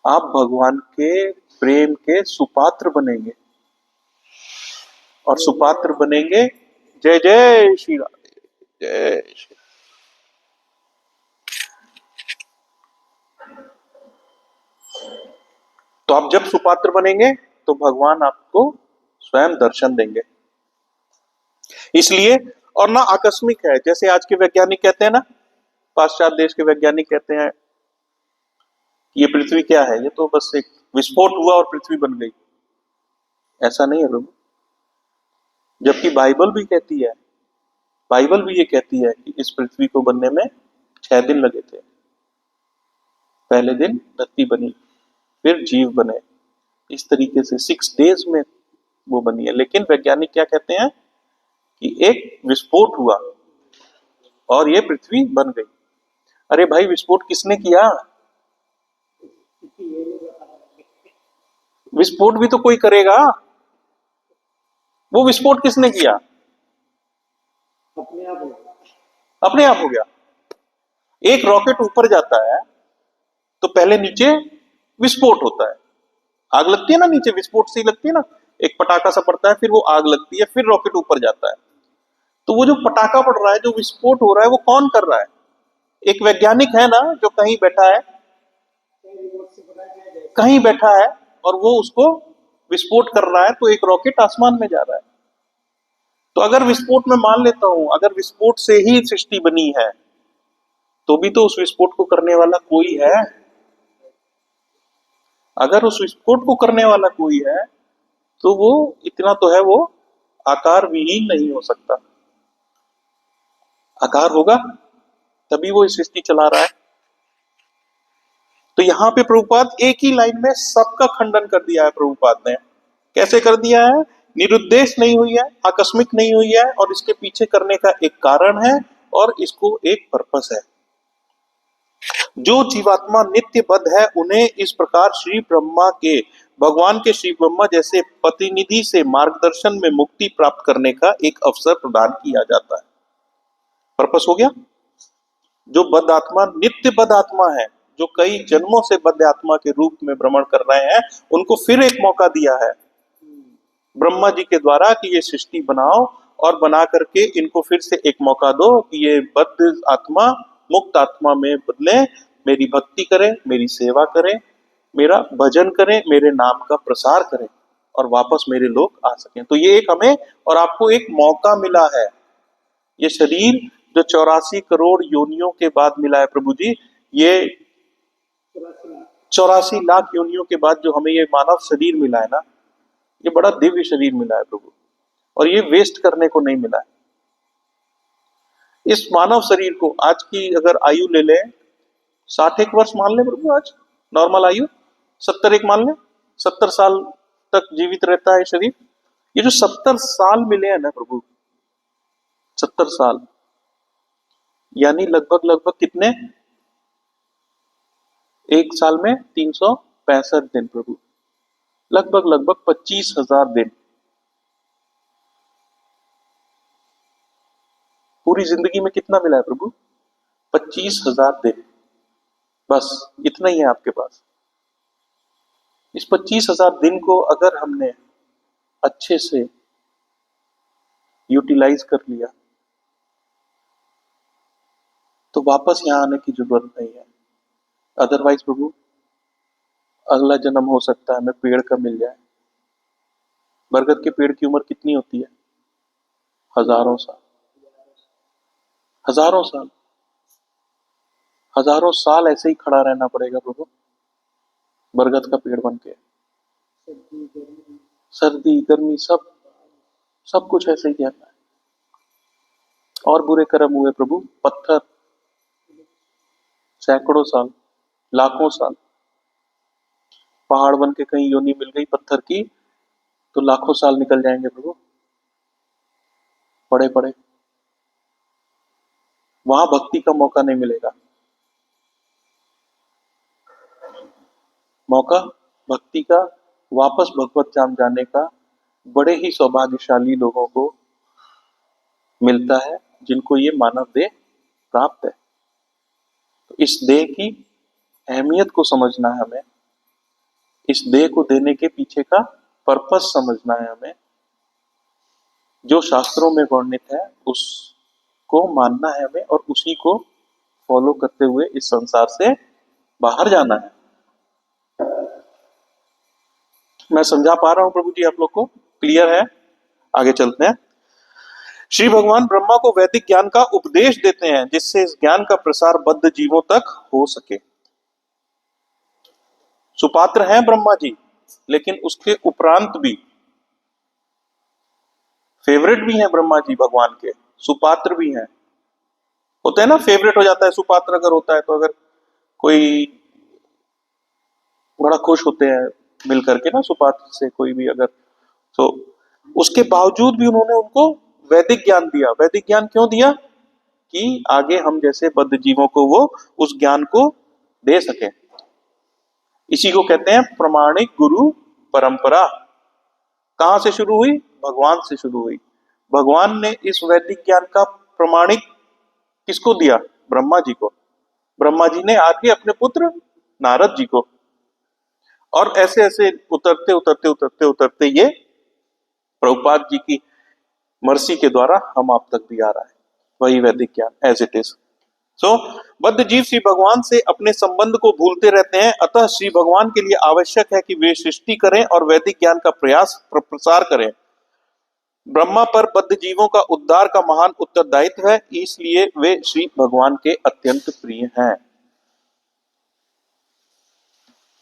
आप भगवान के प्रेम के सुपात्र बनेंगे। और सुपात्र बनेंगे, जय जय श्री राम, जय श्री। तो आप जब सुपात्र बनेंगे तो भगवान आपको स्वयं दर्शन देंगे। इसलिए, और ना आकस्मिक है, जैसे आज के वैज्ञानिक कहते हैं ना, पाश्चात्य देश के वैज्ञानिक कहते हैं ये पृथ्वी क्या है, ये तो बस एक विस्फोट हुआ और पृथ्वी बन गई। ऐसा नहीं है प्रभु, जबकि बाइबल भी कहती है, बाइबल भी ये कहती है कि इस पृथ्वी को बनने में 6 दिन लगे थे। पहले दिन धरती बनी, फिर जीव बने, इस तरीके से 6 डेज में वो बनी है। लेकिन वैज्ञानिक क्या कहते हैं कि एक विस्फोट हुआ और ये पृथ्वी बन गई। अरे भाई, विस्फोट किसने किया? विस्फोट भी तो कोई करेगा, वो विस्फोट किसने किया? अपने आप हो गया। एक रॉकेट ऊपर जाता है तो पहले नीचे विस्फोट होता है, आग लगती है ना नीचे, विस्फोट से ही लगती है ना, एक पटाखा सा पड़ता है, फिर वो आग लगती है, फिर रॉकेट ऊपर जाता है। तो वो जो पटाखा पड़ रहा है, जो विस्फोट हो रहा है, वो कौन कर रहा है? एक वैज्ञानिक है ना, जो कहीं बैठा है, कहीं बैठा है और वो उसको विस्फोट कर रहा है, तो एक रॉकेट आसमान में जा रहा है। तो अगर विस्फोट में मान लेता हूं, अगर विस्फोट से ही सृष्टि बनी है, तो भी तो उस विस्फोट को करने वाला कोई है। अगर उस विस्फोट को करने वाला कोई है तो वो इतना तो है, वो आकार विहीन नहीं हो सकता। आकार होगा तभी वो इस सृष्टि चला रहा है। तो यहां पे प्रभुपाद एक ही लाइन में सबका खंडन कर दिया है। प्रभुपाद ने कैसे कर दिया है? निरुद्देश नहीं हुई है, आकस्मिक नहीं हुई है, और इसके पीछे करने का एक कारण है और इसको एक पर्पस है। जो जीवात्मा नित्य बद्ध है उन्हें इस प्रकार श्री ब्रह्मा के, भगवान के श्री ब्रह्मा जैसे प्रतिनिधि से मार्गदर्शन में मुक्ति प्राप्त करने का एक अवसर प्रदान किया जाता है। पर्पस हो गया। जो बद्ध आत्मा, नित्य बद्ध आत्मा है, जो कई जन्मों से बद्ध आत्मा के रूप में भ्रमण कर रहे हैं, उनको फिर एक मौका दिया है ब्रह्मा जी के द्वारा कि ये सृष्टि बनाओ, और बना करके इनको फिर से एक मौका दो कि ये बद्ध आत्मा मुक्त आत्मा में बदले, मेरी भक्ति करें, मेरी सेवा करें, मेरा भजन करें, मेरे नाम का प्रसार करें, और वापस मेरे लोग आ सकें। तो ये एक हमें और आपको एक मौका मिला है। ये शरीर जो 84 करोड़ योनियों के बाद मिला है प्रभु जी, ये 84 लाख योनियों के बाद जो हमें ये मानव शरीर मिला है ना, ये बड़ा दिव्य शरीर मिला है प्रभु, और ये वेस्ट करने को नहीं मिला है। इस मानव शरीर को आज की अगर आयु ले ले, 61 वर्ष मान ले प्रभु, आज नॉर्मल आयु 71 मान ले, 70 साल तक जीवित रहता है शरीर। ये जो 70 साल मिले हैं ना प्रभु, 70 साल यानी लगभग लगभग कितने, एक साल में 365 दिन प्रभु, लगभग लगभग 25,000 दिन। पूरी जिंदगी में कितना मिला है प्रभु? 25,000 दिन। बस इतना ही है आपके पास। इस 25,000 दिन को अगर हमने अच्छे से यूटिलाइज कर लिया तो वापस यहां आने की जरूरत नहीं है। अदरवाइज प्रभु अगला जन्म हो सकता है हमें पेड़ का मिल जाए। बरगद के पेड़ की उम्र कितनी होती है? हजारों साल। हजारों साल, हजारों साल ऐसे ही खड़ा रहना पड़ेगा प्रभु, बरगद का पेड़ बन के। सर्दी गर्मी सब सब कुछ ऐसे ही कहना है। और बुरे कर्म हुए प्रभु, पत्थर सैकड़ों साल, लाखों साल। पहाड़ बन के कहीं योनि मिल गई पत्थर की तो लाखों साल निकल जाएंगे प्रभु, बड़े बड़े। वहां भक्ति का मौका नहीं मिलेगा। मौका भक्ति का, वापस भगवत धाम जाने का बड़े ही सौभाग्यशाली लोगों को मिलता है, जिनको ये मानव देह प्राप्त है। तो इस देह की अहमियत को समझना है हमें, इस देह को देने के पीछे का पर्पस समझना है हमें। जो शास्त्रों में वर्णित है उसको मानना है हमें, और उसी को फॉलो करते हुए इस संसार से बाहर जाना है। मैं समझा पा रहा हूं प्रभु जी आप लोग को? क्लियर है? आगे चलते हैं। श्री भगवान ब्रह्मा को वैदिक ज्ञान का उपदेश देते हैं जिससे इस ज्ञान का प्रसार बद्ध जीवों तक हो सके। सुपात्र हैं ब्रह्मा जी, लेकिन उसके उपरांत भी फेवरेट भी हैं ब्रह्मा जी भगवान के, सुपात्र भी हैं। होते हैं ना, फेवरेट हो जाता है सुपात्र अगर होता है तो। अगर कोई बड़ा खुश होते हैं मिल करके ना सुपात्र से, कोई भी अगर, तो उसके बावजूद भी उन्होंने उनको वैदिक ज्ञान दिया। वैदिक ज्ञान क्यों दिया? कि आगे हम जैसे बद्ध जीवों को वो उस ज्ञान को दे सके। इसी को कहते हैं प्रमाणिक गुरु परंपरा। कहां से शुरू हुई? भगवान से शुरू हुई। भगवान ने इस वैदिक ज्ञान का प्रमाणिक किसको दिया? ब्रह्मा जी को। ब्रह्मा जी ने आगे अपने पुत्र नारद जी को, और ऐसे ऐसे उतरते उतरते उतरते उतरते ये प्रभुपाद जी की मर्सी के द्वारा हम आप तक भी आ रहा है वही वैदिक ज्ञान एज इट इज। सो बद्ध जीव श्री भगवान से अपने संबंध को भूलते रहते हैं, अतः श्री भगवान के लिए आवश्यक है कि वे सृष्टि करें और वैदिक ज्ञान का प्रसार करें। ब्रह्मा पर बद्ध जीवों का उद्धार का महान उत्तरदायित्व है, इसलिए वे श्री भगवान के अत्यंत प्रिय हैं।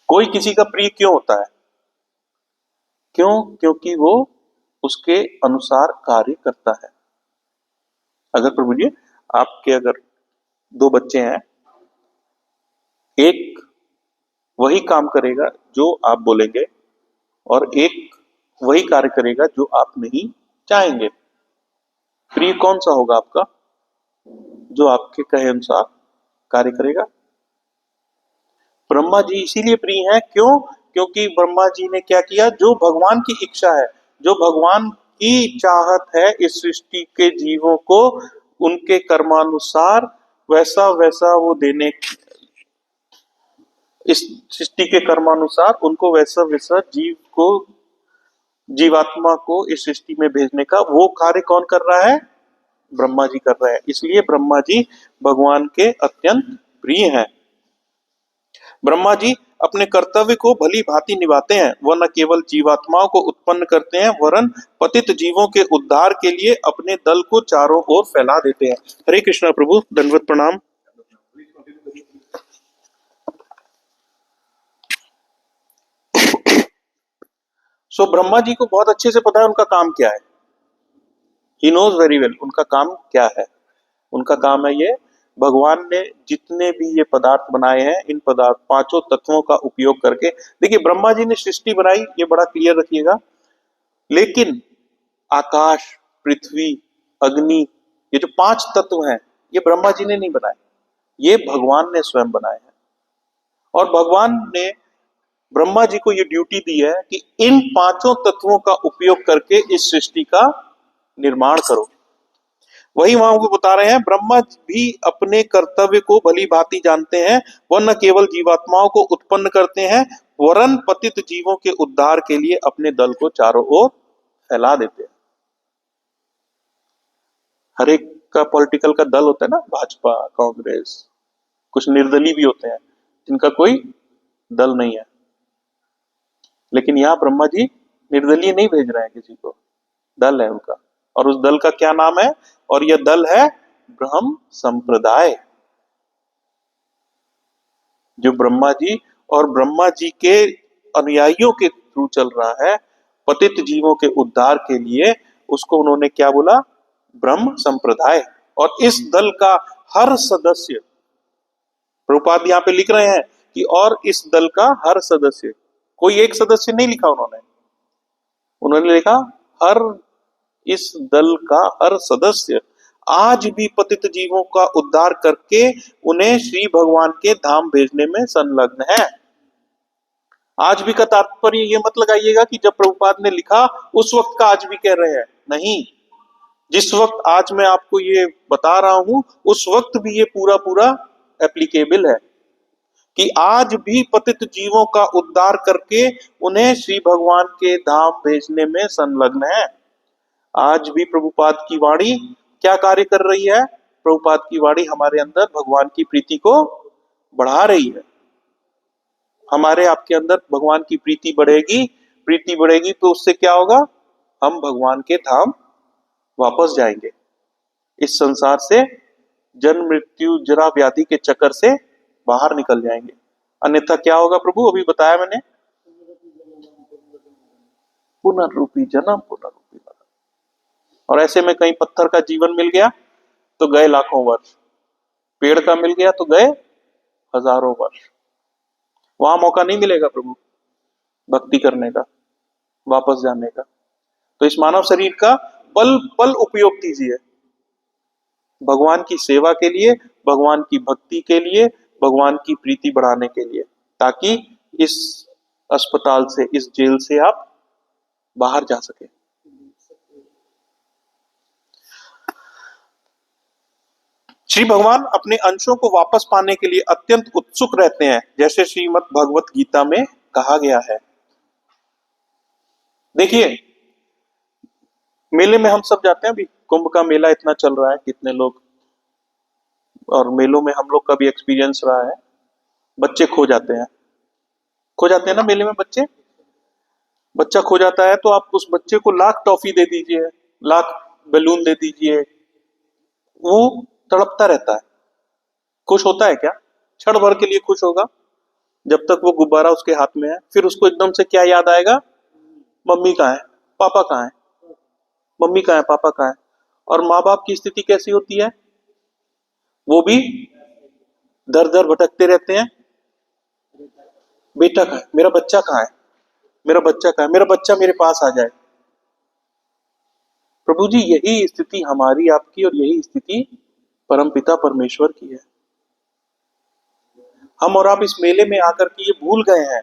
कोई किसी का प्रिय क्यों होता है? क्यों? क्योंकि वो उसके अनुसार कार्य करता है। अगर प्रभु जी आपके अगर दो बच्चे हैं, एक वही काम करेगा जो आप बोलेंगे और एक वही कार्य करेगा जो आप नहीं चाहेंगे, प्रिय कौन सा होगा आपका? जो आपके कहे अनुसार कार्य करेगा। ब्रह्मा जी इसीलिए प्रिय हैं, क्यों? क्योंकि ब्रह्मा जी ने क्या किया? जो भगवान की इच्छा है, जो भगवान की चाहत है इस सृष्टि के जीवों को उनके कर्मानुसार वैसा वैसा वो देने, इस सृष्टि के कर्मानुसार उनको वैसा वैसा जीवात्मा को इस सृष्टि में भेजने का वो कार्य कौन कर रहा है? ब्रह्मा जी कर रहे हैं। इसलिए ब्रह्मा जी भगवान के अत्यंत प्रिय हैं। ब्रह्मा जी अपने कर्तव्य को भली भांति निभाते हैं। वह न केवल जीवात्माओं को उत्पन्न करते हैं वरन पतित जीवों के उद्धार के लिए अपने दल को चारों ओर फैला देते हैं। हरे कृष्णा प्रभु, दंडवत प्रणाम। सो ब्रह्मा जी को बहुत अच्छे से पता है उनका काम क्या है। ही नोज वेरी वेल उनका काम क्या है। उनका काम है ये, भगवान ने जितने भी ये पदार्थ बनाए हैं, इन पदार्थ पांचों तत्वों का उपयोग करके, देखिए ब्रह्मा जी ने सृष्टि बनाई, ये बड़ा क्लियर रखिएगा, लेकिन आकाश, पृथ्वी, अग्नि, ये जो पांच तत्व हैं, ये ब्रह्मा जी ने नहीं बनाए, ये भगवान ने स्वयं बनाए हैं। और भगवान ने ब्रह्मा जी को ये ड्यूटी दी है कि इन पांचों तत्वों का उपयोग करके इस सृष्टि का निर्माण करो। वही वहां को बता रहे हैं, ब्रह्मा भी अपने कर्तव्य को भली भांति जानते हैं। वह न केवल जीवात्माओं को उत्पन्न करते हैं वरन पतित जीवों के उद्धार के लिए अपने दल को चारों ओर फैला देते हैं। हर एक का पॉलिटिकल का दल होता है ना, भाजपा, कांग्रेस, कुछ निर्दलीय भी होते हैं जिनका कोई दल नहीं है, लेकिन यहाँ ब्रह्मा जी निर्दलीय नहीं भेज रहे हैं किसी को, दल है उनका। और उस दल का क्या नाम है? और यह दल है ब्रह्म संप्रदाय, जो ब्रह्मा जी और ब्रह्मा जी के अनुयायियों के थ्रू चल रहा है पतित जीवों के उद्धार के लिए। उसको उन्होंने क्या बोला? ब्रह्म संप्रदाय। और इस दल का हर सदस्य, प्रभुपाद यहाँ पे लिख रहे हैं कि और इस दल का हर सदस्य, कोई एक सदस्य नहीं लिखा उन्होंने लिखा हर, इस दल का हर सदस्य आज भी पतित जीवों का उद्धार करके उन्हें श्री भगवान के धाम भेजने में संलग्न है। आज भी का तात्पर्य ये मत लगाइएगा कि जब प्रभुपाद ने लिखा उस वक्त का आज भी कह रहे हैं, नहीं। जिस वक्त आज मैं आपको ये बता रहा हूं उस वक्त भी ये पूरा पूरा एप्लीकेबल है कि आज भी पतित जीवों का उद्धार करके उन्हें श्री भगवान के धाम भेजने में संलग्न है। आज भी प्रभुपाद की वाणी क्या कार्य कर रही है? प्रभुपाद की वाणी हमारे अंदर भगवान की प्रीति को बढ़ा रही है। हमारे आपके अंदर भगवान की प्रीति बढ़ेगी तो उससे क्या होगा? हम भगवान के धाम वापस जाएंगे, इस संसार से जन्म मृत्यु जरा व्याधि के चक्कर से बाहर निकल जाएंगे। अन्यथा क्या होगा प्रभु? अभी बताया मैंने, पुनर्रूपी जन्म, पुनर्रूपी मरण। और ऐसे में कहीं पत्थर का जीवन मिल गया तो गए लाखों वर्ष, पेड़ का मिल गया तो गए हजारों वर्ष। वहां मौका नहीं मिलेगा प्रभु भक्ति करने का, वापस जाने का। तो इस मानव शरीर का पल पल उपयोग कीजिए भगवान की सेवा के लिए, भगवान की भक्ति के लिए, भगवान की प्रीति बढ़ाने के लिए, ताकि इस अस्पताल से, इस जेल से आप बाहर जा सके। श्री भगवान अपने अंशों को वापस पाने के लिए अत्यंत उत्सुक रहते हैं, जैसे श्रीमद् भगवत गीता में कहा गया है। देखिए मेले में हम सब जाते हैं, अभी कुंभ का मेला इतना चल रहा है, कितने लोग, और मेलों में हम लोग का भी एक्सपीरियंस रहा है, बच्चे खो जाते हैं ना मेले में। बच्चा खो जाता है तो आप उस बच्चे को लाख टॉफी दे दीजिए, लाख बैलून दे दीजिए, वो तड़पता रहता है। खुश होता है क्या? क्षण भर के लिए खुश होगा जब तक वो गुब्बारा उसके हाथ में है। फिर उसको एकदम से क्या याद आएगा? मम्मी कहाँ है, पापा कहाँ है, मम्मी कहाँ है, पापा कहाँ है। और माँ बाप की स्थिति कैसी होती है? वो भी दर दर भटकते रहते हैं, बेटा कहाँ है, मेरा बच्चा कहाँ है, मेरा बच्चा कहाँ है, मेरा बच्चा मेरे पास आ जाए। प्रभु जी, यही स्थिति हमारी आपकी और यही स्थिति परमपिता परमेश्वर की है। हम और आप इस मेले में आकर के ये भूल गए हैं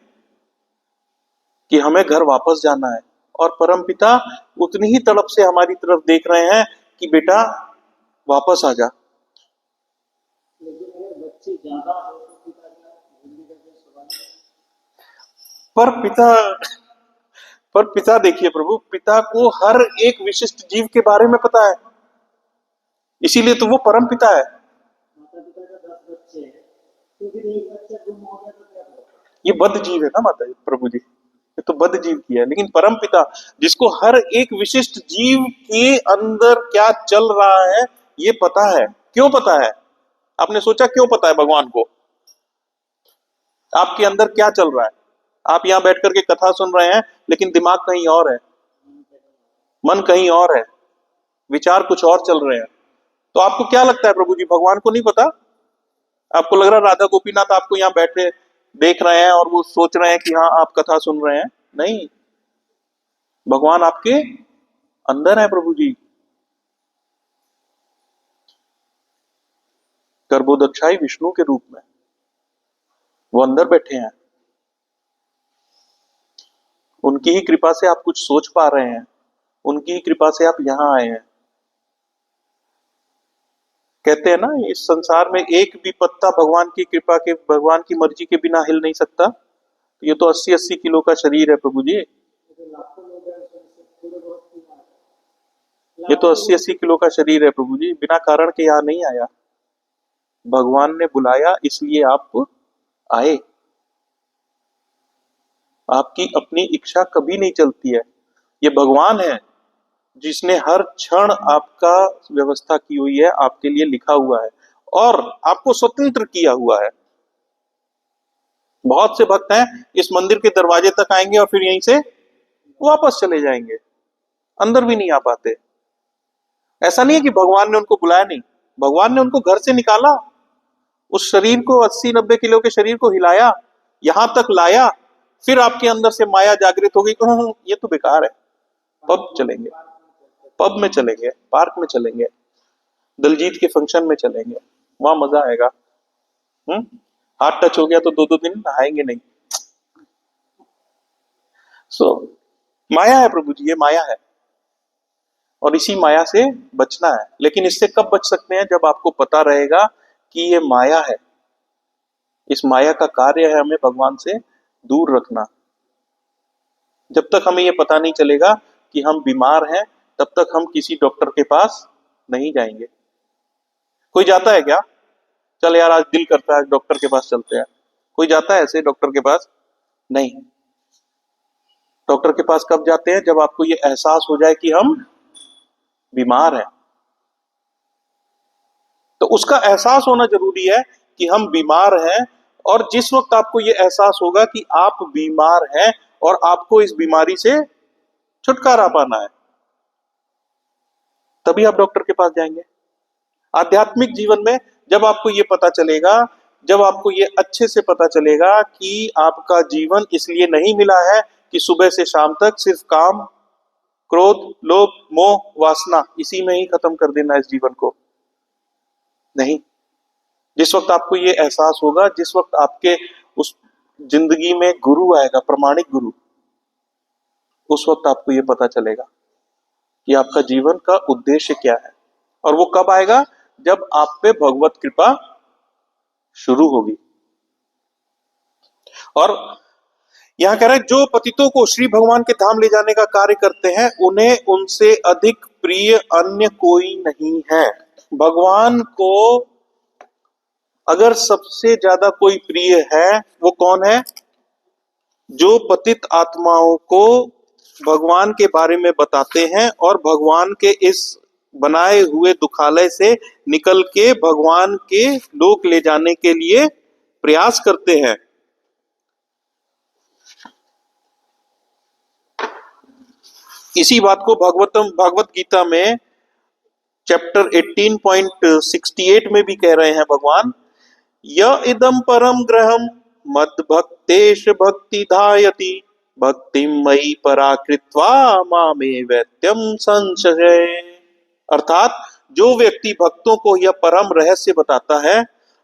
कि हमें घर वापस जाना है, और परमपिता उतनी ही तड़प से हमारी तरफ देख रहे हैं कि बेटा वापस आ जा। पर पिता पर पिता देखिए प्रभु, पिता को हर एक विशिष्ट जीव के बारे में पता है, इसीलिए तो वो परम पिता है। ये बद्ध जीव है ना माता जी, प्रभु जी, ये तो बद्ध जीव की है। लेकिन परम पिता जिसको हर एक विशिष्ट जीव के अंदर क्या चल रहा है ये पता है। क्यों पता है? आपने सोचा क्यों पता है भगवान को? आपके अंदर क्या चल रहा है? आप यहां बैठ करके कथा सुन रहे हैं, लेकिन दिमाग कहीं और है, मन कहीं और है, विचार कुछ और चल रहे हैं। तो आपको क्या लगता है प्रभु जी, भगवान को नहीं पता? आपको लग रहा है राधा गोपीनाथ आपको यहाँ बैठे देख रहे हैं और वो सोच रहे हैं कि हाँ आप कथा सुन रहे हैं? नहीं, भगवान आपके अंदर है प्रभु जी। गर्भोदक्षाई विष्णु के रूप में वो अंदर बैठे हैं। उनकी ही कृपा से आप कुछ सोच पा रहे हैं, उनकी ही कृपा से आप यहां आए हैं। कहते हैं ना, इस संसार में एक भी पत्ता भगवान की कृपा के, भगवान की मर्जी के बिना हिल नहीं सकता। तो ये तो 80-80 किलो का शरीर है प्रभु जी, ये तो 80-80 किलो का शरीर है प्रभु जी, बिना कारण के यहाँ नहीं आया। भगवान ने बुलाया इसलिए आप आए। आपकी अपनी इच्छा कभी नहीं चलती है, ये भगवान है जिसने हर क्षण आपका व्यवस्था की हुई है, आपके लिए लिखा हुआ है और आपको स्वतंत्र किया हुआ है। बहुत से भक्त हैं इस मंदिर के दरवाजे तक आएंगे और फिर यहीं से वापस चले जाएंगे, अंदर भी नहीं आ पाते। ऐसा नहीं है कि भगवान ने उनको बुलाया नहीं, भगवान ने उनको घर से निकाला, उस शरीर को 80-90 किलो के शरीर को हिलाया, यहां तक लाया, फिर आपके अंदर से माया जागृत हो गई, ये तो बेकार है, पब चलेंगे, पब में चलेंगे, पार्क में चलेंगे, दिलजीत के फंक्शन में चलेंगे, वहां मजा आएगा। हाथ टच हो गया तो 2-2 दिन नहाएंगे नहीं। माया है प्रभु जी, ये माया है और इसी माया से बचना है। लेकिन इससे कब बच सकते हैं? जब आपको पता रहेगा कि ये माया है, इस माया का कार्य है हमें भगवान से दूर रखना। जब तक हमें ये पता नहीं चलेगा कि हम बीमार हैं, तब तक हम किसी डॉक्टर के पास नहीं जाएंगे। कोई जाता है क्या? चल यार आज दिल करता है डॉक्टर के पास चलते हैं, कोई जाता है ऐसे डॉक्टर के पास? नहीं। डॉक्टर के पास कब जाते हैं? जब आपको ये एहसास हो जाए कि हम बीमार हैं। तो उसका एहसास होना जरूरी है कि हम बीमार हैं, और जिस वक्त आपको ये एहसास होगा कि आप बीमार हैं और आपको इस बीमारी से छुटकारा पाना है, तभी आप डॉक्टर के पास जाएंगे। आध्यात्मिक जीवन में जब आपको ये पता चलेगा, जब आपको ये अच्छे से पता चलेगा कि आपका जीवन इसलिए नहीं मिला है कि सुबह से शाम तक सिर्फ काम, क्रोध, लोभ, मोह, वासना इसी में ही खत्म कर देना इस जीवन को, नहीं। जिस वक्त आपको ये एहसास होगा, जिस वक्त आपके उस जिंदगी में गुरु आएगा, प्रमाणिक गुरु, उस वक्त आपको ये पता चलेगा कि आपका जीवन का उद्देश्य क्या है। और वो कब आएगा? जब आप पे भगवत कृपा शुरू होगी। और यहां कह रहे हैं, जो पतितों को श्री भगवान के धाम ले जाने का कार्य करते हैं, उन्हें उनसे अधिक प्रिय अन्य कोई नहीं है। भगवान को अगर सबसे ज्यादा कोई प्रिय है, वो कौन है? जो पतित आत्माओं को भगवान के बारे में बताते हैं और भगवान के इस बनाए हुए दुखालय से निकल के भगवान के लोक ले जाने के लिए प्रयास करते हैं। इसी बात को भगवत गीता में चैप्टर 18.68 में भी कह रहे हैं भगवान, य इदम परम ग्रहम मद भक्तेश भक्ति धायति भक्तिम मयि पराकृत्वा मामे वैत्यम संशय। अर्थात जो व्यक्ति भक्तों को यह परम रहस्य बताता है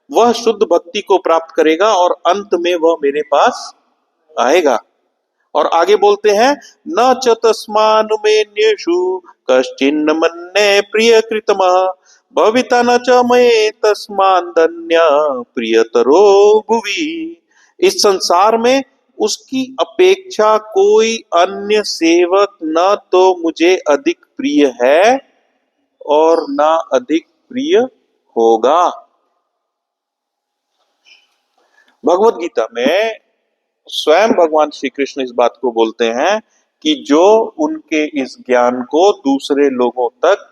वह शुद्ध भक्ति को प्राप्त करेगा और अंत में वह मेरे पास आएगा। और आगे बोलते हैं, न च तस्मानुमेन्येषु कश्चिन्न मन्ये प्रिय कृतमः भविता न च मये तस्मादन्य प्रियतरो भुवि। इस संसार में उसकी अपेक्षा कोई अन्य सेवक न तो मुझे अधिक प्रिय है और न अधिक प्रिय होगा। भगवत गीता में स्वयं भगवान श्री कृष्ण इस बात को बोलते हैं कि जो उनके इस ज्ञान को दूसरे लोगों तक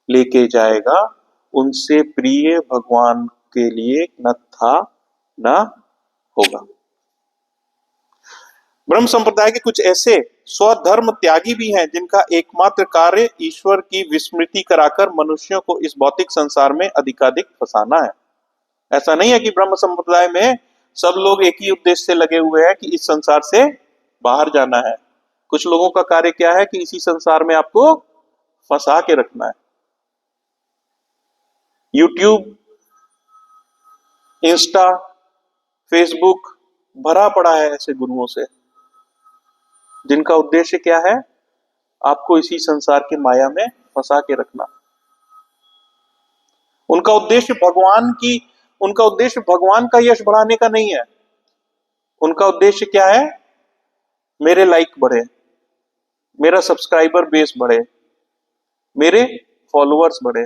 लेके जाएगा उनसे प्रिय भगवान के लिए न था न होगा। ब्रह्म संप्रदाय के कुछ ऐसे स्वधर्म त्यागी भी हैं जिनका एकमात्र कार्य ईश्वर की विस्मृति कराकर मनुष्यों को इस भौतिक संसार में अधिकाधिक फंसाना है। ऐसा नहीं है कि ब्रह्म संप्रदाय में सब लोग एक ही उद्देश्य से लगे हुए हैं कि इस संसार से बाहर जाना है। कुछ लोगों का कार्य क्या है कि इसी संसार में आपको फंसा के रखना है। यूट्यूब, इंस्टा, फेसबुक भरा पड़ा है ऐसे गुरुओं से जिनका उद्देश्य क्या है, आपको इसी संसार की माया में फंसा के रखना। उनका उद्देश्य भगवान का यश बढ़ाने का नहीं है। उनका उद्देश्य क्या है, मेरे लाइक बढ़े, मेरा सब्सक्राइबर बेस बढ़े, मेरे फॉलोअर्स बढ़े।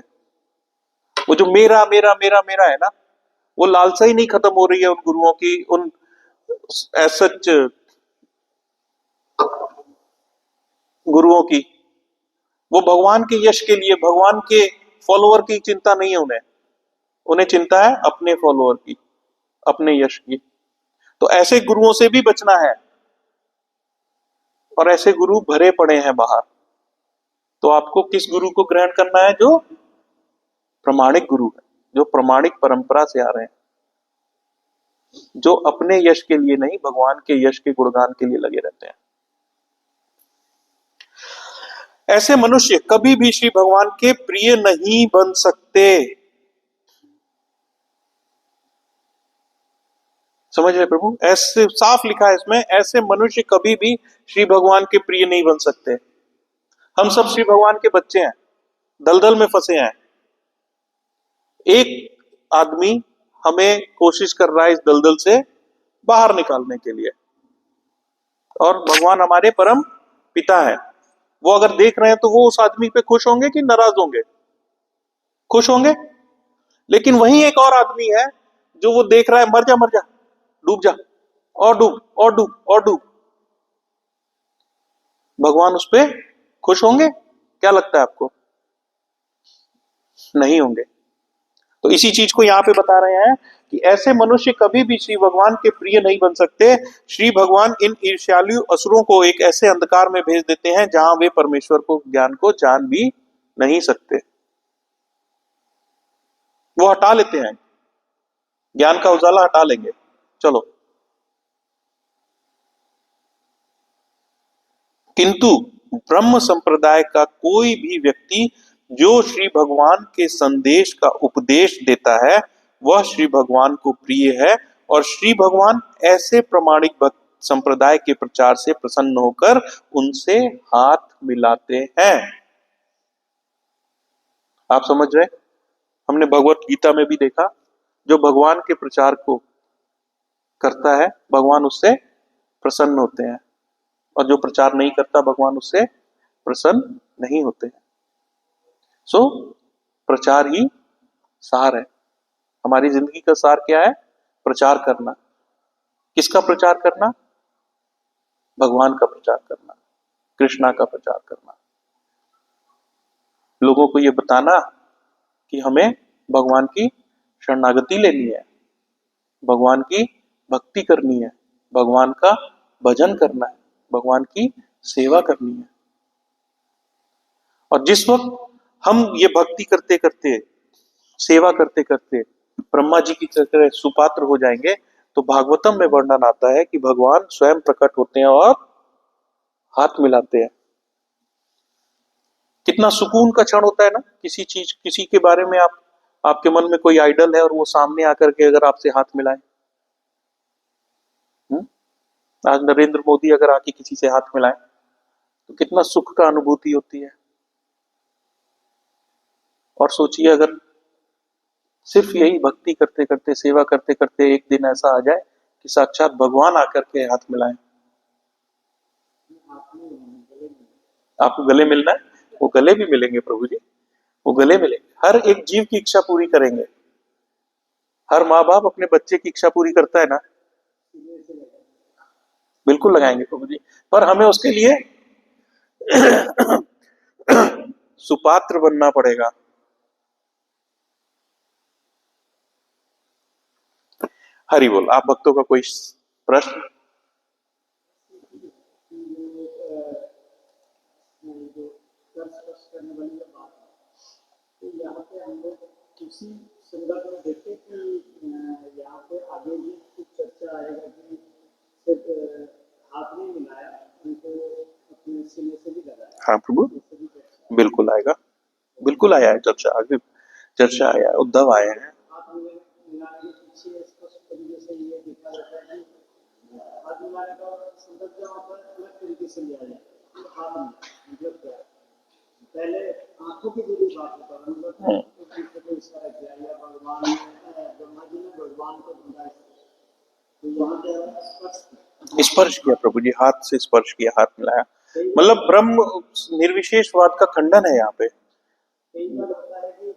वो जो मेरा मेरा मेरा मेरा है ना, वो लालसा ही नहीं खत्म हो रही है उन गुरुओं की, उन सच गुरुओं की। वो भगवान के यश के लिए, भगवान के फॉलोअर की चिंता नहीं है उन्हें। उन्हें चिंता है अपने फॉलोअर की, अपने यश की। तो ऐसे गुरुओं से भी बचना है और ऐसे गुरु भरे पड़े हैं बाहर। तो आपको किस गुरु को ग्रहण करना है? जो प्रमाणिक गुरु है, जो प्रमाणिक परंपरा से आ रहे हैं, जो अपने यश के लिए नहीं भगवान के यश के गुणगान के लिए लगे रहते हैं। ऐसे मनुष्य कभी भी श्री भगवान के प्रिय नहीं बन सकते। समझ रहे प्रभु? ऐसे साफ लिखा है इसमें, ऐसे मनुष्य कभी भी श्री भगवान के प्रिय नहीं बन सकते। हम सब श्री भगवान के बच्चे हैं, दलदल में फंसे हैं। एक आदमी हमें कोशिश कर रहा है इस दलदल से बाहर निकालने के लिए, और भगवान हमारे परम पिता है। वो अगर देख रहे हैं तो वो उस आदमी पे खुश होंगे कि नाराज होंगे? खुश होंगे। लेकिन वहीं एक और आदमी है जो वो देख रहा है, मर जा मर जा, डूब जा, और डूब और डूब और डूब। भगवान उस पे खुश होंगे? क्या लगता है आपको? नहीं होंगे। तो इसी चीज को यहां पे बता रहे हैं कि ऐसे मनुष्य कभी भी श्री भगवान के प्रिय नहीं बन सकते। श्री भगवान इन ईर्ष्यालु असुरों को एक ऐसे अंधकार में भेज देते हैं जहां वे परमेश्वर को ज्ञान को जान भी नहीं सकते। वो हटा लेते हैं, ज्ञान का उजाला हटा लेंगे। चलो, किंतु ब्रह्म संप्रदाय का कोई भी व्यक्ति जो श्री भगवान के संदेश का उपदेश देता है वह श्री भगवान को प्रिय है, और श्री भगवान ऐसे प्रमाणिक भक्त संप्रदाय के प्रचार से प्रसन्न होकर उनसे हाथ मिलाते हैं। आप समझ रहे? हमने भगवत गीता में भी देखा, जो भगवान के प्रचार को करता है भगवान उससे प्रसन्न होते हैं, और जो प्रचार नहीं करता भगवान उससे प्रसन्न नहीं होते हैं। सो प्रचार ही सार है। हमारी जिंदगी का सार क्या है? प्रचार करना। किसका प्रचार करना? भगवान का प्रचार करना, कृष्णा का प्रचार करना, लोगों को ये बताना कि हमें भगवान की शरणागति लेनी है, भगवान की भक्ति करनी है, भगवान का भजन करना है, भगवान की सेवा करनी है। और जिस वक्त हम ये भक्ति करते करते, सेवा करते करते ब्रह्मा जी की तरह सुपात्र हो जाएंगे, तो भागवतम में वर्णन आता है कि भगवान स्वयं प्रकट होते हैं और हाथ मिलाते हैं। कितना सुकून का क्षण होता है ना, किसी चीज, किसी के बारे में आपके मन में कोई आइडल है और वो सामने आकर के अगर आपसे हाथ मिलाए। आज नरेंद्र मोदी अगर आके किसी से हाथ मिलाए तो कितना सुख का अनुभूति होती है। और सोचिए अगर सिर्फ यही भक्ति करते करते, सेवा करते करते एक दिन ऐसा आ जाए कि साक्षात भगवान आकर के हाथ मिलाएं। आपको गले मिलना है, वो गले भी मिलेंगे प्रभु जी, वो गले मिलेंगे। हर एक जीव की इच्छा पूरी करेंगे। हर माँ बाप अपने बच्चे की इच्छा पूरी करता है ना, बिल्कुल लगाएंगे प्रभु जी। पर हमें उसके लिए सुपात्र बनना पड़ेगा। हरि बोल। आप भक्तों का कोई प्रश्न? तो यहाँ पे हम लोग उसी संदर्भ में देखते कि यहाँ पे आगे भी कुछ चर्चा आएगा कि सिर्फ हाथ नहीं मिलाया, उनको अपने सीने से भी लगाया। हाँ प्रभु, बिल्कुल आएगा, बिल्कुल आया है चर्चा, आगे चर्चा आया है, उद्धव आए हैं। हाथ मिलाने के पीछे स्पष्ट तरीके से ये देखा जाता है कि हाथ मिलाने का संदर्भ जहाँ पर अलग तरीके से लिया जाए। हाथ मिलाना मतलब क्या है? पहले आंखों की जुड़ी बात होता है, मतलब को इशारा किया या भगवान ब्रह्मा जी ने भगवान को ढूंढा, तो वहां पे स्पर्श किया प्रभु जी, हाथ से स्पर्श किया, हाथ मिलाया, मतलब ब्रह्म निर्विशेषवाद का खंडन है यहाँ पे। कई बार होता है कि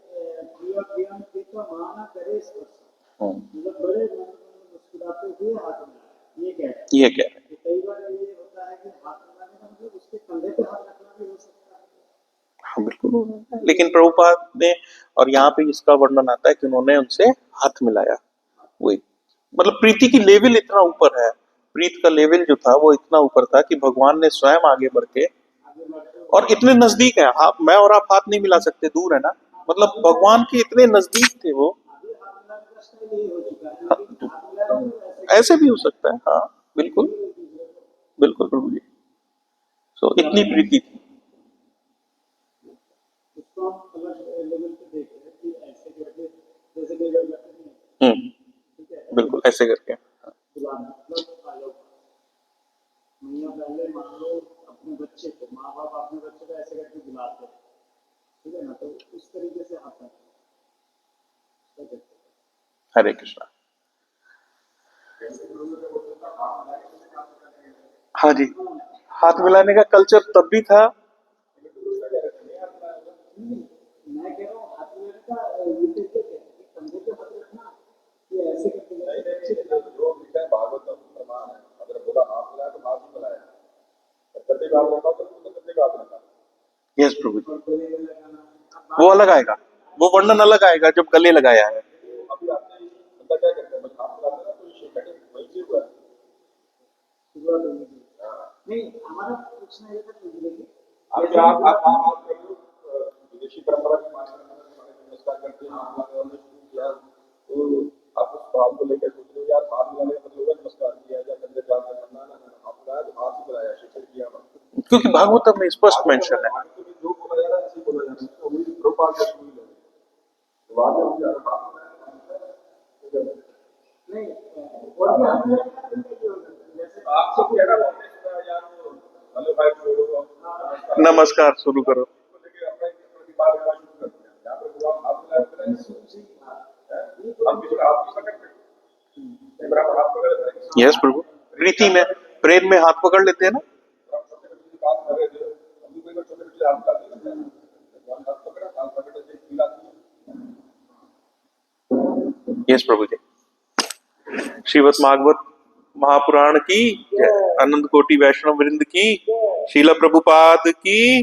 प्रिय प्रियम प्रीतम माना करे स्पर्श, मतलब बड़े मुस्कुराते हुए हाथ मिलाया, ये क्या है? ये क्या है? कई बार ये होता है कि हाथ मिलाने का मतलब उसके कंधे पे हाथ रखना भी हो सकता है। हाँ बिल्कुल। लेकिन प्रभुपाद ने, और यहाँ पे इसका वर्णन आता है कि उन्होंने उनसे हाथ मिलाया। वही मतलब प्रीति की लेवल इतना ऊपर है, प्रीत का लेवल जो था वो इतना ऊपर था कि भगवान ने स्वयं आगे बढ़ के, और इतने नजदीक है आप, मैं और आप हाथ नहीं मिला सकते, दूर है ना, मतलब भगवान के इतने नजदीक थे वो। ऐसे भी हो सकता है, हाँ बिल्कुल, बिल्कुल प्रभु जी। सो इतनी प्रीति थी। उसको हम अलग लेवल पे देख रहे हैं कि ऐसे करके जैसे कई बार करते हैं, ठीक है, बिल्कुल ऐसे करके। बुलाना मतलब आलोक। महीना पहले मान लो अपने बच्चे को, माँ बाप अपने बच्चे को ऐसे करके बुलाते हैं, ठीक है ना, तो उस तरीके से आता है। हरे कृष्णा। हाँ जी, हाथ मिलाने का कल्चर तब भी था। मैं कह रहा हूँ हाथ मिलाने का ये तरीके है कि कंधे पे हाथ रखना, कि ऐसे करके जो लिखा है भागवतम प्रमाण है, अगर बोला हाथ मिलाया तो हाथ ही मिलाया, कंधे पे हाथ रखा तो कंधे पे हाथ रखा। यस प्रभु जी, वो अलग आएगा, वो वर्णन अलग आएगा जब गले लगाया है। अभी आपने बंदा क्या करता है, हाथ मिलाता है तो ये कटे वही से हुआ है। नहीं, हमारा पूछना ये था कि आप विदेशी परंपरा के माध्यम से नमस्कार करते हैं, हाथ मिलाने वाले शुरू किया, तो आप उस भाव को लेकर सोच रहे हो यार हाथ मिलाने का मतलब नमस्कार किया या कंधे पे हाथ रखना, हाथ मिलाया तो हाथ ही मिलाया, शिखर किया, क्योंकि भागवतम में स्पष्ट मेंशन है। जो बोला जा रहा है ऐसे बोला जा रहा है, तो वही प्रोपाल का शुरू है, तो बाद में मुझे हाथ नहीं, और भी हम जैसे आप सब कह रहा है यार हेलो भाई छोड़ो, नमस्कार शुरू करो। यस प्रभु, प्रीति में, प्रेम में हाथ पकड़ लेते हैं ना। यस प्रभु जी। श्रीमद् भागवत महापुराण की जय, अनंत कोटि वैष्णव वृंद की, शीला प्रभुपाद की।